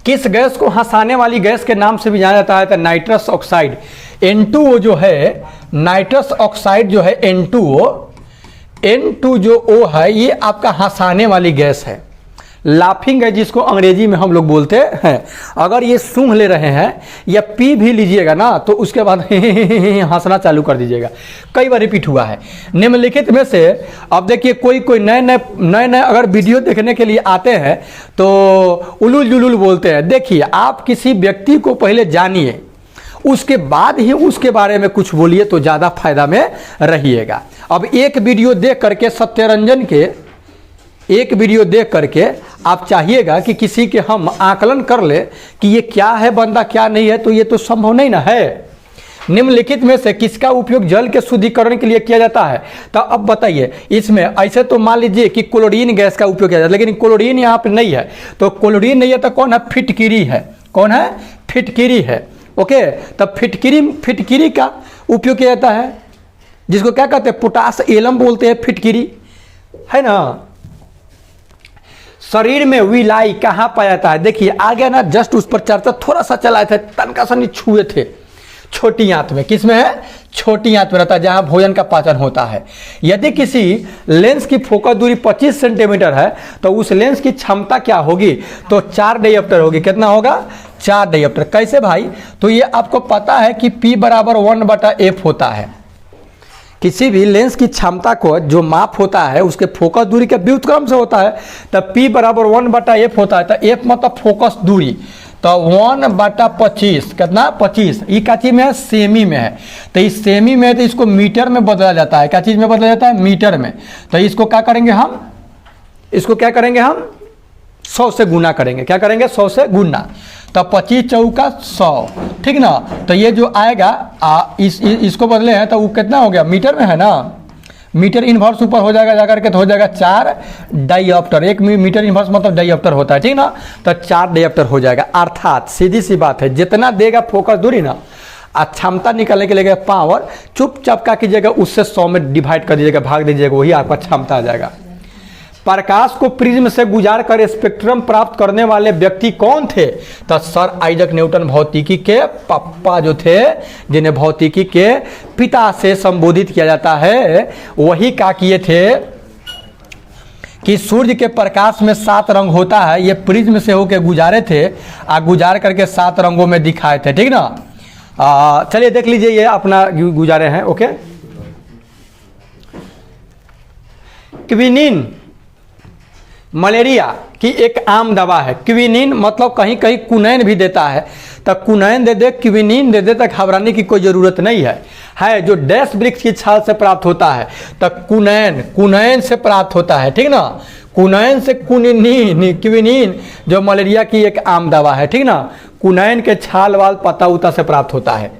S1: किस गैस को हंसाने वाली गैस के नाम से भी जाना जाता है? तो नाइट्रस ऑक्साइड, N2O जो है, नाइट्रस ऑक्साइड जो है N2O, N2 जो O है ये आपका हंसाने वाली गैस है, लाफिंग है जिसको अंग्रेजी में हम लोग बोलते हैं। अगर ये सूंघ ले रहे हैं या पी भी लीजिएगा ना तो उसके बाद हंसना चालू कर दीजिएगा। कई बार रिपीट हुआ है। निम्नलिखित में से अब देखिए, कोई नए अगर वीडियो देखने के लिए आते हैं तो उलुल जुलुल बोलते हैं। देखिए, आप किसी व्यक्ति को पहले जानिए, उसके बाद ही उसके बारे में कुछ बोलिए तो ज़्यादा फायदा में रहिएगा। अब एक वीडियो देख करके, सत्यरंजन के एक वीडियो देख करके आप चाहिएगा कि किसी के हम आकलन कर ले कि ये क्या है बंदा क्या नहीं है, तो ये तो संभव नहीं ना है। निम्नलिखित में से किसका उपयोग जल के शुद्धिकरण के लिए किया जाता है? तो अब बताइए, इसमें ऐसे तो मान लीजिए कि क्लोरीन गैस का उपयोग किया जाता है, लेकिन क्लोरीन यहाँ पे नहीं है। तो क्लोरीन नहीं है तो कौन है? फिटकिरी है। कौन है? फिटकिरी है। ओके, तब फिटकिरी का उपयोग किया जाता है, जिसको क्या कहते हैं? पोटास एलम बोलते हैं, फिटकिरी है ना। शरीर में विलाई कहाँ पाया जाता है? देखिए आ गया ना, जस्ट उस पर चर्चा थोड़ा सा चलाए थे, तनका सा नहीं छुए थे। छोटी आंत में, किसमें है? छोटी आंत में रहता है, जहां भोजन का पाचन होता है। यदि किसी लेंस की फोकस दूरी 25 सेंटीमीटर है तो उस लेंस की क्षमता क्या होगी? तो 4 डायोप्टर होगी। कितना होगा? 4 डायोप्टर। कैसे भाई? तो ये आपको पता है कि P बराबर 1/f होता है। किसी भी लेंस की क्षमता को जो माप होता है उसके फोकस दूरी के व्युत्क्रम से होता है। तब P बराबर 1/f होता है। तो f मतलब फोकस दूरी, तो 1/25 कितना? 25। ये क्या चीज में है? सेमी में है। तो इस सेमी में है तो इसको मीटर में बदला जाता है। क्या चीज में बदला जाता है? मीटर में। तो इसको क्या करेंगे हम? इसको क्या करेंगे हम 100 से गुना करेंगे, क्या करेंगे 100 से गुना, तो 25 चौका 100, ठीक ना। तो ये जो आएगा इसको बदले हैं तो वो कितना हो गया, मीटर में है ना, मीटर इन्वर्स ऊपर हो जाएगा जाकर के तो हो जाएगा 4 डाइऑप्टर, 1 मीटर इन्वर्स मतलब डाइऑप्टर होता है, ठीक ना। तो 4 डाइऑप्टर हो जाएगा, अर्थात सीधी सी बात है जितना देगा फोकस दूरी ना, क्षमता निकालने के लिए पावर चुपचाप क्या कीजिएगा उससे 100 में डिवाइड कर दीजिएगा, भाग दीजिएगा, वही आपका क्षमता आ जाएगा। प्रकाश को प्रिज्म से गुजार कर स्पेक्ट्रम प्राप्त करने वाले व्यक्ति कौन थे, तो सर आइजक न्यूटन भौतिकी के पापा जो थे, जिन्हें भौतिकी के पिता से संबोधित किया जाता है, वही क्या किए थे कि सूर्य के प्रकाश में 7 रंग होता है, ये प्रिज्म से होके गुजारे थे, गुजार करके 7 रंगों में दिखाए थे, ठीक ना। चलिए देख लीजिए ये अपना गुजारे हैं, ओके। क्विनिन मलेरिया की एक आम दवा है, क्विनिन मतलब कहीं कहीं कुनैन भी देता है, तो कुनैन दे दे क्विनिन दे दे, तो घबराने की कोई ज़रूरत नहीं है जो डैश वृक्ष की छाल से प्राप्त होता है, तो कुनैन से प्राप्त होता है, ठीक ना। कुनैन से क्विनिन जो मलेरिया की एक आम दवा है, ठीक ना, कुनैन के छाल वाल पत्ता उता से प्राप्त होता है।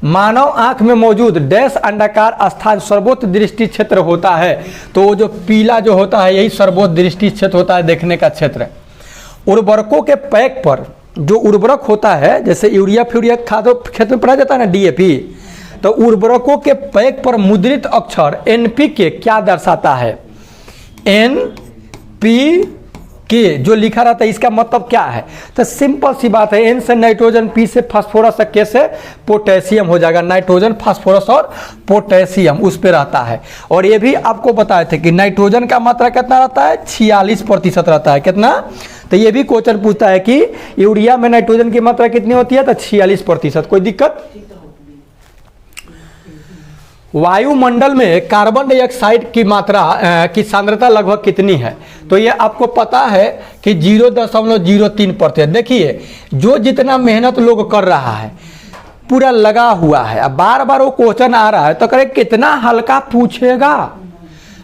S1: मानव आंख में मौजूद डैश अंडाकार स्थान सर्वोच्च दृष्टि क्षेत्र होता है, तो वो जो पीला जो होता है यही सर्वोच्च दृष्टि क्षेत्र होता है, देखने का क्षेत्र। उर्वरकों के पैक पर जो उर्वरक होता है, जैसे यूरिया फ्यूरिया खाद क्षेत्र में पढ़ा जाता है ना, डीएपी, तो उर्वरकों के पैक पर मुद्रित अक्षर एनपीके क्या दर्शाता है, एनपीके जो लिखा रहता है इसका मतलब क्या है, तो सिंपल सी बात है, एन से नाइट्रोजन, पी से फास्फोरस, के से पोटेशियम हो जाएगा, नाइट्रोजन फास्फोरस और पोटेशियम उस पे रहता है। और ये भी आपको बताए थे कि नाइट्रोजन का मात्रा कितना रहता है, 46% रहता है, कितना, तो ये भी क्वेश्चन पूछता है कि यूरिया में नाइट्रोजन की मात्रा कितनी होती है, तो 46%। कोई दिक्कत। वायुमंडल में कार्बन डाइऑक्साइड की मात्रा की सांद्रता लगभग कितनी है, तो ये आपको पता है कि 0.03%। देखिए जो जितना मेहनत लोग कर रहा है पूरा लगा हुआ है, अब बार बार वो क्वेश्चन आ रहा है तो करे कितना हल्का पूछेगा।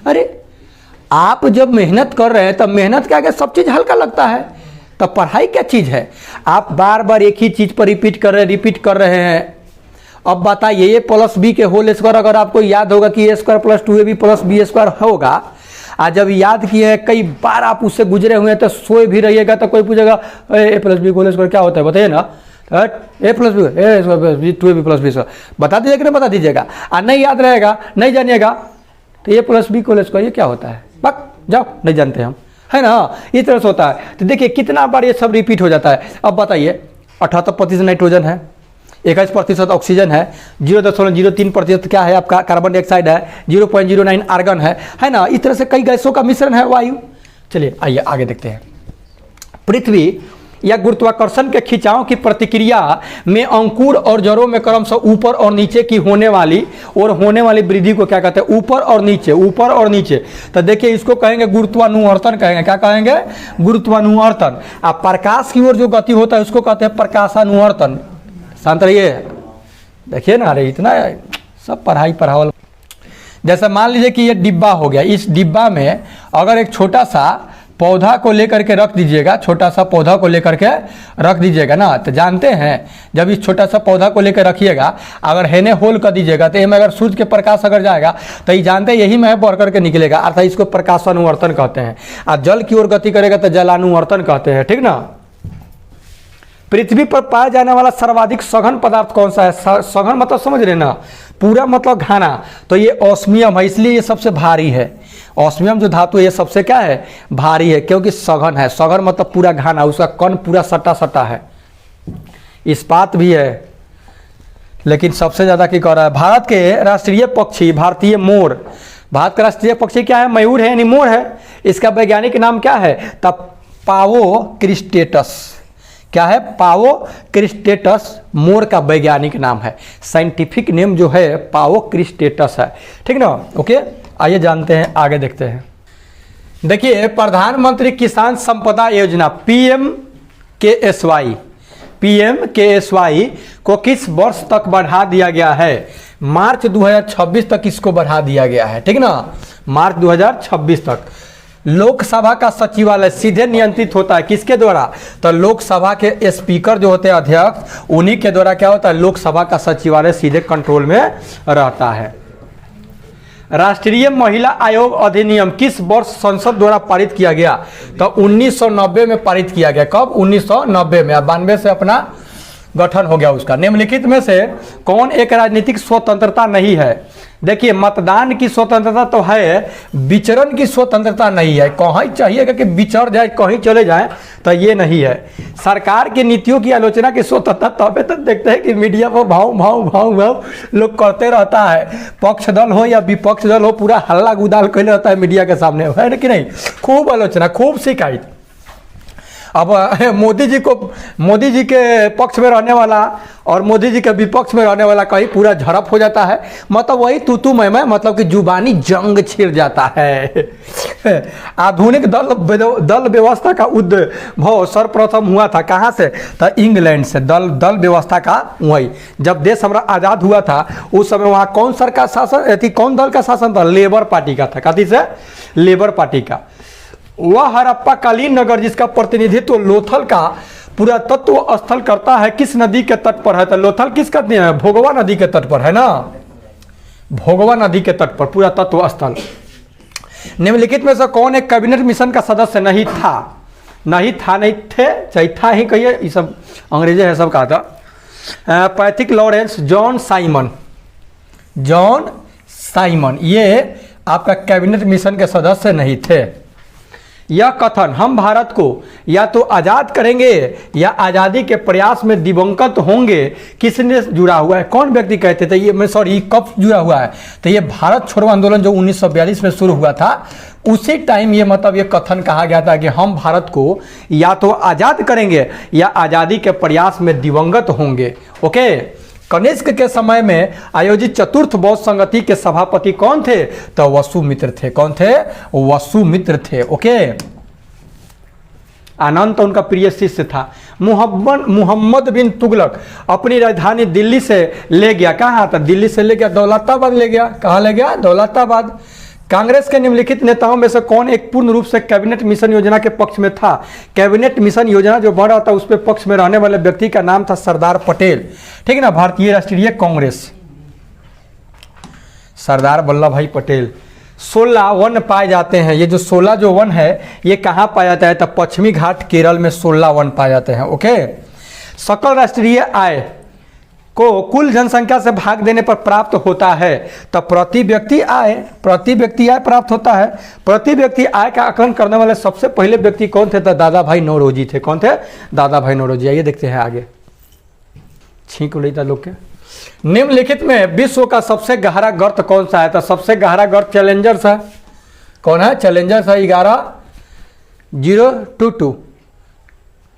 S1: अरे आप जब मेहनत कर रहे हैं तब मेहनत क्या क्या सब चीज़ हल्का लगता है, तब पढ़ाई क्या चीज़ है। आप बार बार एक ही चीज़ पर रिपीट कर रहे हैं। अब बताइए ये प्लस बी के होल स्क्वायर अगर आपको याद होगा कि A square plus 2ab plus B square होगा, आज जब याद किए हैं कई बार आप उससे गुजरे हुए हैं तो सोए भी रहिएगा तो कोई पूछेगा A plus B whole square क्या होता है बताइए ना, A plus B A square 2ab plus B square बता दीजिएगा कि नहीं बता दीजिएगा। और नहीं याद रहेगा नहीं जानिएगा तो ए प्लस बी होल स्क्वायर ये क्या होता है, बक जाओ नहीं जानते हम, है ना, इस तरह से होता है। तो देखिए कितना बार ये सब रिपीट हो जाता है। अब बताइए 78% नाइट्रोजन है, 21% ऑक्सीजन है, 0.03% क्या है आपका कार्बन डाइऑक्साइड है, 0.09 आर्गन है ना, इस तरह से कई गैसों का मिश्रण है वायु। चलिए आइए आगे देखते हैं। पृथ्वी या गुरुत्वाकर्षण के खिंचाव की प्रतिक्रिया में अंकुर और जड़ों में क्रमशः ऊपर और नीचे की होने वाली वृद्धि को क्या कहते हैं, ऊपर और नीचे। तो देखिए इसको कहेंगे गुरुत्वानुवर्तन कहेंगे, क्या कहेंगे, गुरुत्वानुवर्तन। अब प्रकाश की ओर जो गति होता है उसको कहते हैं प्रकाशानुवर्तन। शांत रहिए, देखिए ना, अरे इतना सब पढ़ावल। जैसे मान लीजिए कि ये डिब्बा हो गया, इस डिब्बा में अगर एक छोटा सा पौधा को लेकर के रख दीजिएगा, छोटा सा पौधा को लेकर के रख दीजिएगा ना, तो जानते हैं जब इस छोटा सा पौधा को लेकर रखिएगा अगर हेने होल कर दीजिएगा तो इसमें अगर सूर्य के प्रकाश अगर जाएगा तो ये जानते हैं यही में बढ़ करके निकलेगा, अर्थात इसको प्रकाशानुवर्तन कहते हैं। और जल की ओर गति करेगा तो जलानुवर्तन कहते हैं, ठीक ना। पृथ्वी पर पाया जाने वाला सर्वाधिक सघन पदार्थ कौन सा है, सघन मतलब समझ रहे ना, पूरा मतलब घना, तो ये ऑस्मियम है, इसलिए ये सबसे भारी है। ऑस्मियम जो धातु है ये सबसे क्या है, भारी है, क्योंकि सघन है। सघन मतलब पूरा घना, उसका कण पूरा सटा है। इस्पात भी है, लेकिन सबसे ज्यादा क्या कर रहा है, भारत के राष्ट्रीय पक्षी भारतीय मोर, भारत का राष्ट्रीय पक्षी क्या है, मयूर है यानी मोर है। इसका वैज्ञानिक नाम क्या है, तब पावो क्रिस्टेटस, क्या है, पावो क्रिस्टेटस मोर का वैज्ञानिक नाम है, साइंटिफिक नेम जो है पावो क्रिस्टेटस है, ठीक ना। ओके आइए जानते हैं, आगे देखते हैं। देखिए प्रधानमंत्री किसान संपदा योजना पीएमकेएसवाई को किस वर्ष तक बढ़ा दिया गया है, मार्च 2026 तक इसको बढ़ा दिया गया है, ठीक ना, मार्च 2026 तक। लोकसभा का सचिवालय सीधे नियंत्रित होता है किसके द्वारा? तो लोकसभा के स्पीकर जो होते हैं अध्यक्ष, उन्हीं के द्वारा क्या होता है? लोकसभा का सचिवालय सीधे कंट्रोल में रहता है। राष्ट्रीय महिला आयोग अधिनियम किस वर्ष संसद द्वारा पारित किया गया? तो 1990 में पारित किया गया। कब? 1990 में। 92 से अपना गठन हो गया उसका। निम्नलिखित में से कौन एक राजनीतिक स्वतंत्रता नहीं है? देखिए, मतदान की स्वतंत्रता तो है, विचरण की स्वतंत्रता नहीं है। कहीं चाहिएगा कि विचर जाए, कहीं चले जाए, तो ये नहीं है। सरकार की नीतियों की आलोचना की स्वतंत्रता तब तक देखते हैं कि मीडिया पर भाव भाव भाव भाव लोग करते रहता है, पक्ष दल हो या विपक्ष दल हो, पूरा हल्ला गुदाल कैले रहता है मीडिया के सामने, है ना कि नहीं? खूब आलोचना, खूब शिकायत। अब मोदी जी के पक्ष में रहने वाला और मोदी जी के विपक्ष में रहने वाला कहीं पूरा झड़प हो जाता है, मतलब वही तू मैं मतलब कि जुबानी जंग छिड़ जाता है। आधुनिक दल व्यवस्था का उद्भव सर्वप्रथम हुआ था कहाँ से? तो इंग्लैंड से। दल व्यवस्था का वही, जब देश हमारा आज़ाद हुआ था उस समय वहाँ कौन सर का शासन थी, कौन दल का शासन था? लेबर पार्टी का था। कथी से? लेबर पार्टी का। वह हड़प्पा कालीन नगर जिसका प्रतिनिधित्व लोथल का पुरातत्व स्थल करता है किस नदी के तट पर है? तो लोथल किस नदी है? भोगवा नदी के तट पर है ना, भोगवा नदी के तट पर पुरातत्व स्थल। निम्नलिखित में से कौन एक कैबिनेट मिशन का सदस्य नहीं था? नहीं थे, चाहे था ही कहिए, ये सब अंग्रेजी है, सब कहा था। पैथिक लॉरेंस, जॉन साइमन ये आपका कैबिनेट मिशन के सदस्य नहीं थे। यह कथन हम भारत को या तो आज़ाद करेंगे या आज़ादी के प्रयास में दिवंगत होंगे किसने जुड़ा हुआ है? कौन व्यक्ति कहते थे ये? कब जुड़ा हुआ है? तो ये भारत छोड़ो आंदोलन जो 1942 में शुरू हुआ था, उसी टाइम ये मतलब ये कथन कहा गया था कि हम भारत को या तो आज़ाद करेंगे या आज़ादी के प्रयास में दिवंगत होंगे। ओके। कनिष्क के समय में आयोजित चतुर्थ बौद्ध संगति के सभापति कौन थे? तो वसुमित्र थे। कौन थे? वसुमित्र थे। ओके। आनंद तो उनका प्रिय शिष्य था। मुहम्मद बिन तुगलक अपनी राजधानी दिल्ली से ले गया कहाँ? था दिल्ली से ले गया दौलताबाद ले गया। कहाँ ले गया? दौलताबाद। कांग्रेस के निम्नलिखित नेताओं में से कौन एक पूर्ण रूप से कैबिनेट मिशन योजना के पक्ष में था? कैबिनेट मिशन योजना जो बन रहा था उस पर पक्ष में रहने वाले व्यक्ति का नाम था सरदार पटेल। ठीक है ना, भारतीय राष्ट्रीय कांग्रेस, सरदार वल्लभ भाई पटेल। 16 वन पाए जाते हैं। ये जो 16 जो वन है ये कहाँ पाया जाता है? तो पश्चिमी घाट केरल में 16 वन पाए जाते हैं। ओके। सकल राष्ट्रीय आय को कुल जनसंख्या से भाग देने पर प्राप्त होता है तो प्रति व्यक्ति आय प्राप्त होता है। प्रति व्यक्ति आय का आकलन करने वाले सबसे पहले व्यक्ति कौन थे? तो दादा भाई नौरोजी थे। कौन थे? दादा भाई नौरोजी। आइए देखते हैं आगे। छींक उड़ी था लोग के। निम्नलिखित में विश्व का सबसे गहरा गर्त कौन सा है? तो सबसे गहरा गर्त चैलेंजर्स है। कौन है? चैलेंजर्स है। 11,022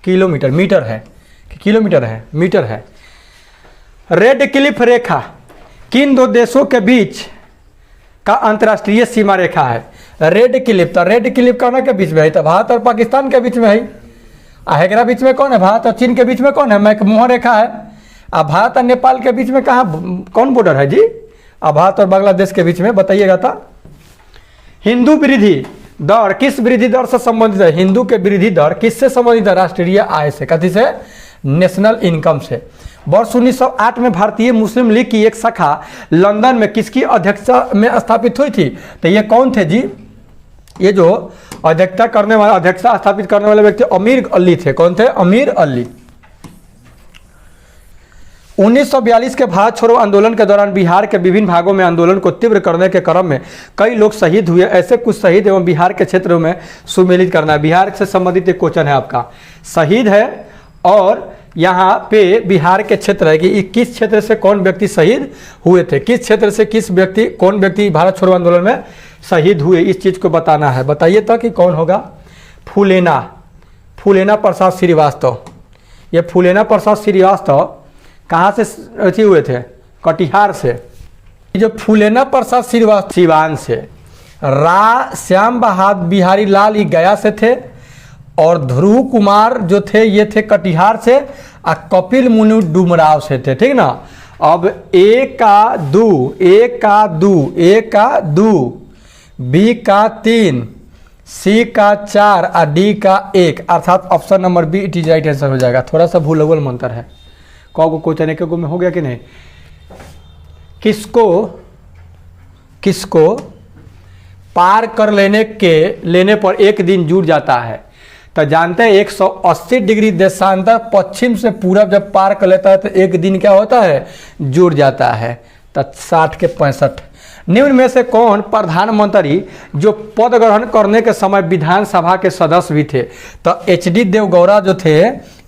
S1: किलोमीटर, मीटर है, किलोमीटर है, मीटर है। रेड क्लिफ रेखा किन दो देशों के बीच का अंतर्राष्ट्रीय सीमा रेखा है? रेड क्लिफ, तो रेड क्लिफ कौन के बीच में है? तो भारत और पाकिस्तान के बीच में है। हेगरा बीच में कौन है? भारत और चीन के बीच में कौन है? मैकमोहन रेखा है। अब भारत और नेपाल के बीच में कहाँ कौन बॉर्डर है जी? अब भारत और बांग्लादेश के बीच में बताइएगा। था हिंदू वृद्धि दर किस वृद्धि दर से संबंधित है? हिंदू के वृद्धि दर किससे संबंधित है? राष्ट्रीय आय से। कथी से? नेशनल इनकम से। वर्ष 1908 में भारतीय मुस्लिम लीग की एक शाखा लंदन में किसकी अध्यक्षता में स्थापित हुई थी? तो ये कौन थे जी? ये जो अध्यक्षता स्थापित करने वाले व्यक्ति अमीर अली थे। कौन थे? अमीर अली। 1942 के भारत छोड़ो आंदोलन के दौरान बिहार के विभिन्न भागों में आंदोलन को तीव्र करने के क्रम में कई लोग शहीद हुए। ऐसे कुछ शहीद एवं बिहार के क्षेत्रों में सुमेलित करना है। बिहार से संबंधित एक क्वेश्चन है आपका, शहीद है और यहाँ पे बिहार के क्षेत्र है कि किस क्षेत्र से कौन व्यक्ति शहीद हुए थे, किस क्षेत्र से कौन व्यक्ति भारत छोड़ो आंदोलन में शहीद हुए, इस चीज़ को बताना है। बताइए तो कि कौन होगा? फूलेना प्रसाद श्रीवास्तव। ये फूलेना प्रसाद श्रीवास्तव कहाँ से अथी हुए थे? कटिहार से। जो फूलेना प्रसाद श्रीवास्तव सिवान से। श्याम बहादुर बिहारी लाल ये गया से थे और ध्रुव कुमार जो थे ये थे कटिहार से और कपिल मुनि डुमराव से थे। ठीक ना। अब एक का दो, बी का 3, सी का 4 और डी का 1, अर्थात option number B it is right answer हो जाएगा। थोड़ा सा भूल मंत्र है, को क्वेश्चन के में हो गया कि नहीं। किसको पार कर लेने पर एक दिन जुड़ जाता है। तो जानते हैं 180 डिग्री देशांतर पश्चिम से पूरब जब पार कर लेता है तो एक दिन क्या होता है, जुड़ जाता है। तो 60 के 65। निम्न में से कौन प्रधानमंत्री जो पद ग्रहण करने के समय विधानसभा के सदस्य भी थे। तो एचडी देवगौड़ा जो थे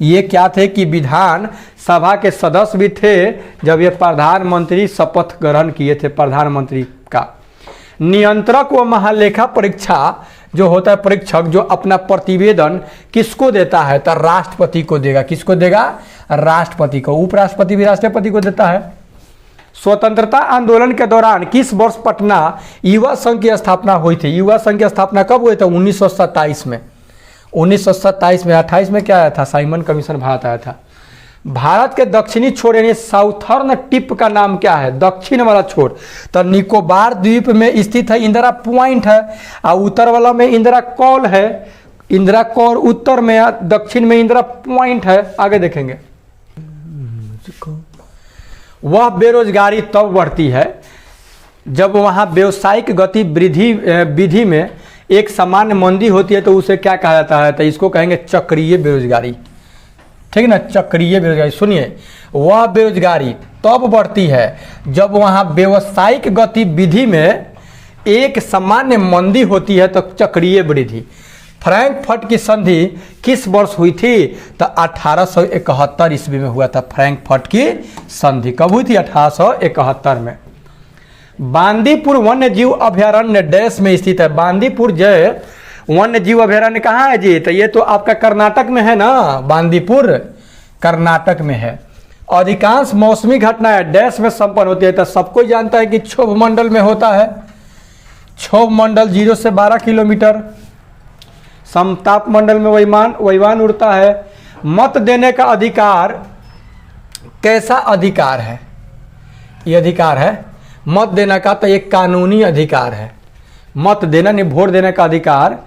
S1: ये क्या थे कि विधान सभा के सदस्य भी थे जब ये प्रधानमंत्री शपथ ग्रहण किए थे प्रधानमंत्री का। नियंत्रक व महालेखा परीक्षा जो होता है परीक्षक जो अपना प्रतिवेदन किसको देता है, तो राष्ट्रपति को देगा। किसको देगा, राष्ट्रपति को। उपराष्ट्रपति भी राष्ट्रपति को देता है। स्वतंत्रता आंदोलन के दौरान किस वर्ष पटना युवा संघ की स्थापना हुई थी। युवा संघ की स्थापना कब हुई थी, 1927 में। 1927 में। 28 में क्या आया था, साइमन कमीशन भारत आया था। भारत के दक्षिणी छोर यानी साउथर्न टिप का नाम क्या है, दक्षिण वाला छोर। तो निकोबार द्वीप में स्थित है इंदिरा पॉइंट है, और उत्तर वाला में इंदिरा कॉल है। इंदिरा कॉल उत्तर में, दक्षिण में इंदिरा पॉइंट है। आगे देखेंगे। वह बेरोजगारी तब बढ़ती है जब वहाँ व्यावसायिक विधि में एक सामान्य मंदी होती है, तो उसे क्या कहा जाता है, तो इसको कहेंगे चक्रीय बेरोजगारी। ठीक ना, चक्रीय बेरोजगारी। सुनिए, वह बेरोजगारी तब बढ़ती है जब वहाँ व्यावसायिक गतिविधि में एक सामान्य मंदी होती है, तो चक्रीय वृद्धि। फ्रैंकफर्ट की संधि किस वर्ष हुई थी, तो 1871 ईस्वी में हुआ था फ्रैंकफर्ट की संधि। कब हुई थी, 1871 में। बांदीपुर वन्य जीव अभयारण्य डैश में स्थित है। बांदीपुर जय वन्य जीव अभयारण्य कहाँ है जी, तो ये तो आपका कर्नाटक में है ना, बांदीपुर कर्नाटक में है। अधिकांश मौसमी घटनाएं डैश में संपन्न होती है, तो सबको जानता है कि क्षोभ मंडल में होता है। क्षोभ मंडल 0 से 12 किलोमीटर। समताप मंडल में वैमान उड़ता है। मत देने का अधिकार कैसा अधिकार है, ये अधिकार है मत देने का, तो एक कानूनी अधिकार है। मत देना नहीं, वोट देने का अधिकार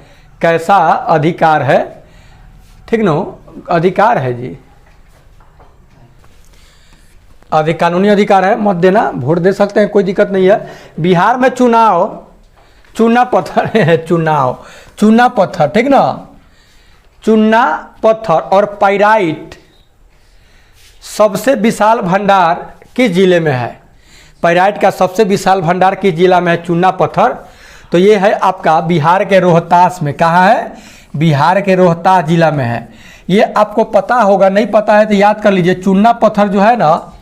S1: कैसा अधिकार है, ठीक ना, अधिकार है जी, कानूनी अधिकार है। मत देना, वोट दे सकते हैं, कोई दिक्कत नहीं है। बिहार में चूना पत्थर है, चूना पत्थर, ठीक ना, चूना पत्थर और पाइराइट सबसे विशाल भंडार किस जिले में है। पाइराइट का सबसे विशाल भंडार किस जिला में है, चूना पत्थर। तो ये है आपका बिहार के रोहतास में। कहाँ है, बिहार के रोहतास जिला में है। ये आपको पता होगा, नहीं पता है तो याद कर लीजिए। चूना पत्थर जो है ना,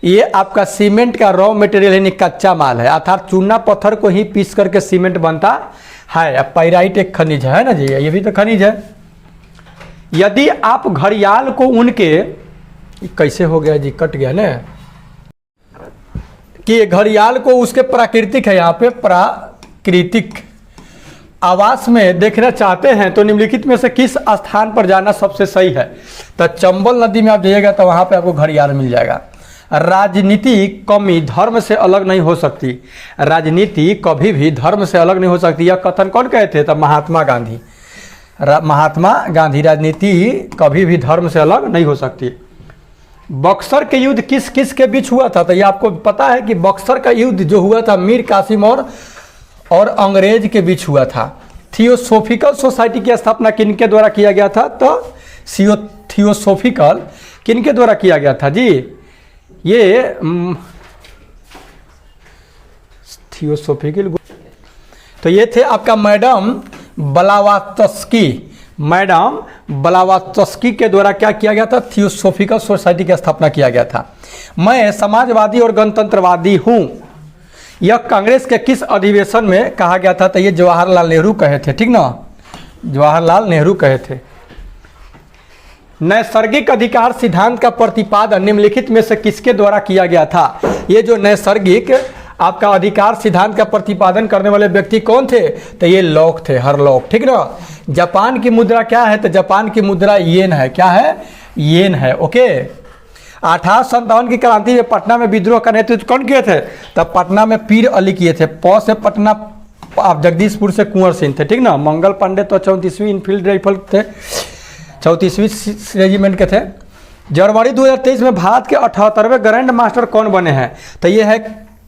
S1: ये आपका सीमेंट का रॉ मटेरियल यानी कच्चा माल है, अर्थात चूना पत्थर को ही पीस करके सीमेंट बनता है। अब पाइराइट एक खनिज है ना जी, ये भी तो खनिज है। यदि आप घड़ियाल को उनके, कैसे हो गया जी, कट गया ना, कि घड़ियाल को उसके प्राकृतिक है, यहाँ पे प्राकृतिक आवास में देखना चाहते हैं तो निम्नलिखित में से किस स्थान पर जाना सबसे सही है। तो चंबल नदी में आप जाइएगा तो वहाँ पे आपको घड़ियाल मिल जाएगा। राजनीति कमी धर्म से अलग नहीं हो सकती। राजनीति कभी भी धर्म से अलग नहीं हो सकती। यह कथन कौन कहे थे, तो महात्मा गांधी। महात्मा गांधी, राजनीति कभी भी धर्म से अलग नहीं हो सकती। बक्सर के युद्ध किस किस के बीच हुआ था, तो ये आपको पता है कि बक्सर का युद्ध जो हुआ था मीर कासिम और अंग्रेज के बीच हुआ था। थियोसोफिकल सोसाइटी की स्थापना किनके द्वारा किया गया था, तो थियोसोफिकल किनके द्वारा किया गया था जी, ये थियोसोफिकल, तो ये थे आपका मैडम ब्लावात्स्की के द्वारा क्या किया गया था, थियोसोफिकल सोसाइटी की स्थापना किया गया था। मैं समाजवादी और गणतंत्रवादी हूँ, यह कांग्रेस के किस अधिवेशन में कहा गया था, तो ये जवाहरलाल नेहरू कहे थे, ठीक ना, जवाहरलाल नेहरू कहे थे। नैसर्गिक अधिकार सिद्धांत का प्रतिपादन निम्नलिखित में से किसके द्वारा किया गया था। ये जो नैसर्गिक आपका अधिकार सिद्धांत का प्रतिपादन करने वाले व्यक्ति कौन थे, तो ये लॉक थे, हरलॉक, ठीक ना। जापान की मुद्रा क्या है, तो जापान की मुद्रा येन है। क्या है, येन है, ओके। 1857 की क्रांति में पटना में विद्रोह का नेतृत्व कौन किए थे, तब पटना में पीर अली किए थे। प से पटना आप जगदीशपुर से कुंवर सिंह थे, ठीक ना। मंगल पांडे तो 34वीं इनफील्ड राइफल थे, 34वीं रेजिमेंट के थे। जनवरी 2023 में भारत के 78वें ग्रैंड मास्टर कौन बने हैं? तो ये है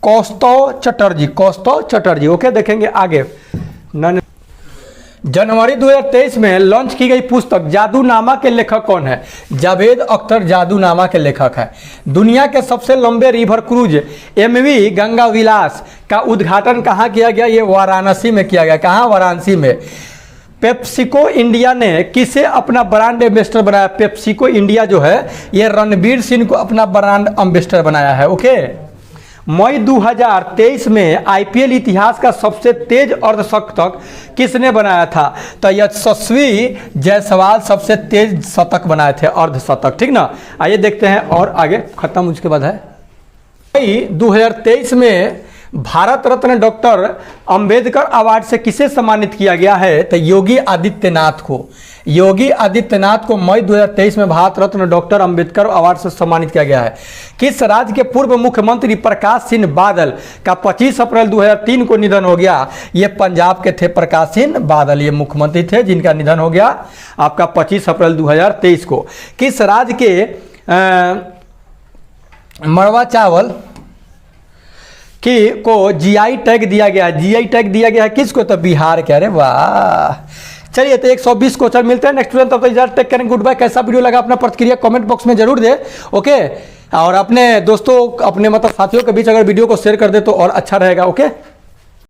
S1: कौस्तव चटर्जी, कौस्तव चटर्जी। ओके, देखेंगे आगे। जनवरी 2023 में लॉन्च की गई पुस्तक जादूनामा के लेखक कौन है? जावेद अख्तर जादूनामा के लेखक है। दुनिया के सबसे लंबे रिवर क्रूज MV गंगा विलास का उद्घाटन कहाँ किया गया? ये वाराणसी में किया गया। कहाँ? वाराणसी में। पेप्सिको इंडिया ने किसे अपना ब्रांड एम्बेसडर बनाया? पेप्सिको इंडिया जो है ये रणवीर सिंह को अपना ब्रांड एम्बेसडर बनाया है। ओके। मई 2023 में IPL इतिहास का सबसे तेज अर्धशतक किसने बनाया था? तो यशस्वी जायसवाल सबसे तेज शतक बनाए थे, अर्धशतक, ठीक ना। आइए देखते हैं और आगे, खत्म उसके बाद है। मई 2023 में भारत रत्न डॉक्टर अंबेडकर अवार्ड से किसे सम्मानित किया गया है? तो योगी आदित्यनाथ को। योगी आदित्यनाथ को मई 2023 में भारत रत्न डॉक्टर अंबेडकर अवार्ड से सम्मानित किया गया है। किस राज्य के पूर्व मुख्यमंत्री प्रकाश सिंह बादल का 25 अप्रैल 2003 को निधन हो गया? ये पंजाब के थे प्रकाश सिंह बादल, ये मुख्यमंत्री थे जिनका निधन हो गया आपका 25 अप्रैल 2023 को। किस राज्य के मड़वा चावल को GI टैग दिया गया है? GI टैग दिया गया है किसको? तो बिहार के। अरे वाह। चलिए, तो 120 क्वेश्चन मिलते हैं नेक्स्ट वीडियो। तब तक टेक केयर, गुड बाय। कैसा वीडियो लगा अपना प्रतिक्रिया कमेंट बॉक्स में जरूर दे। ओके, और अपने दोस्तों, अपने मतलब साथियों के बीच अगर वीडियो को शेयर कर दे तो और अच्छा रहेगा। ओके।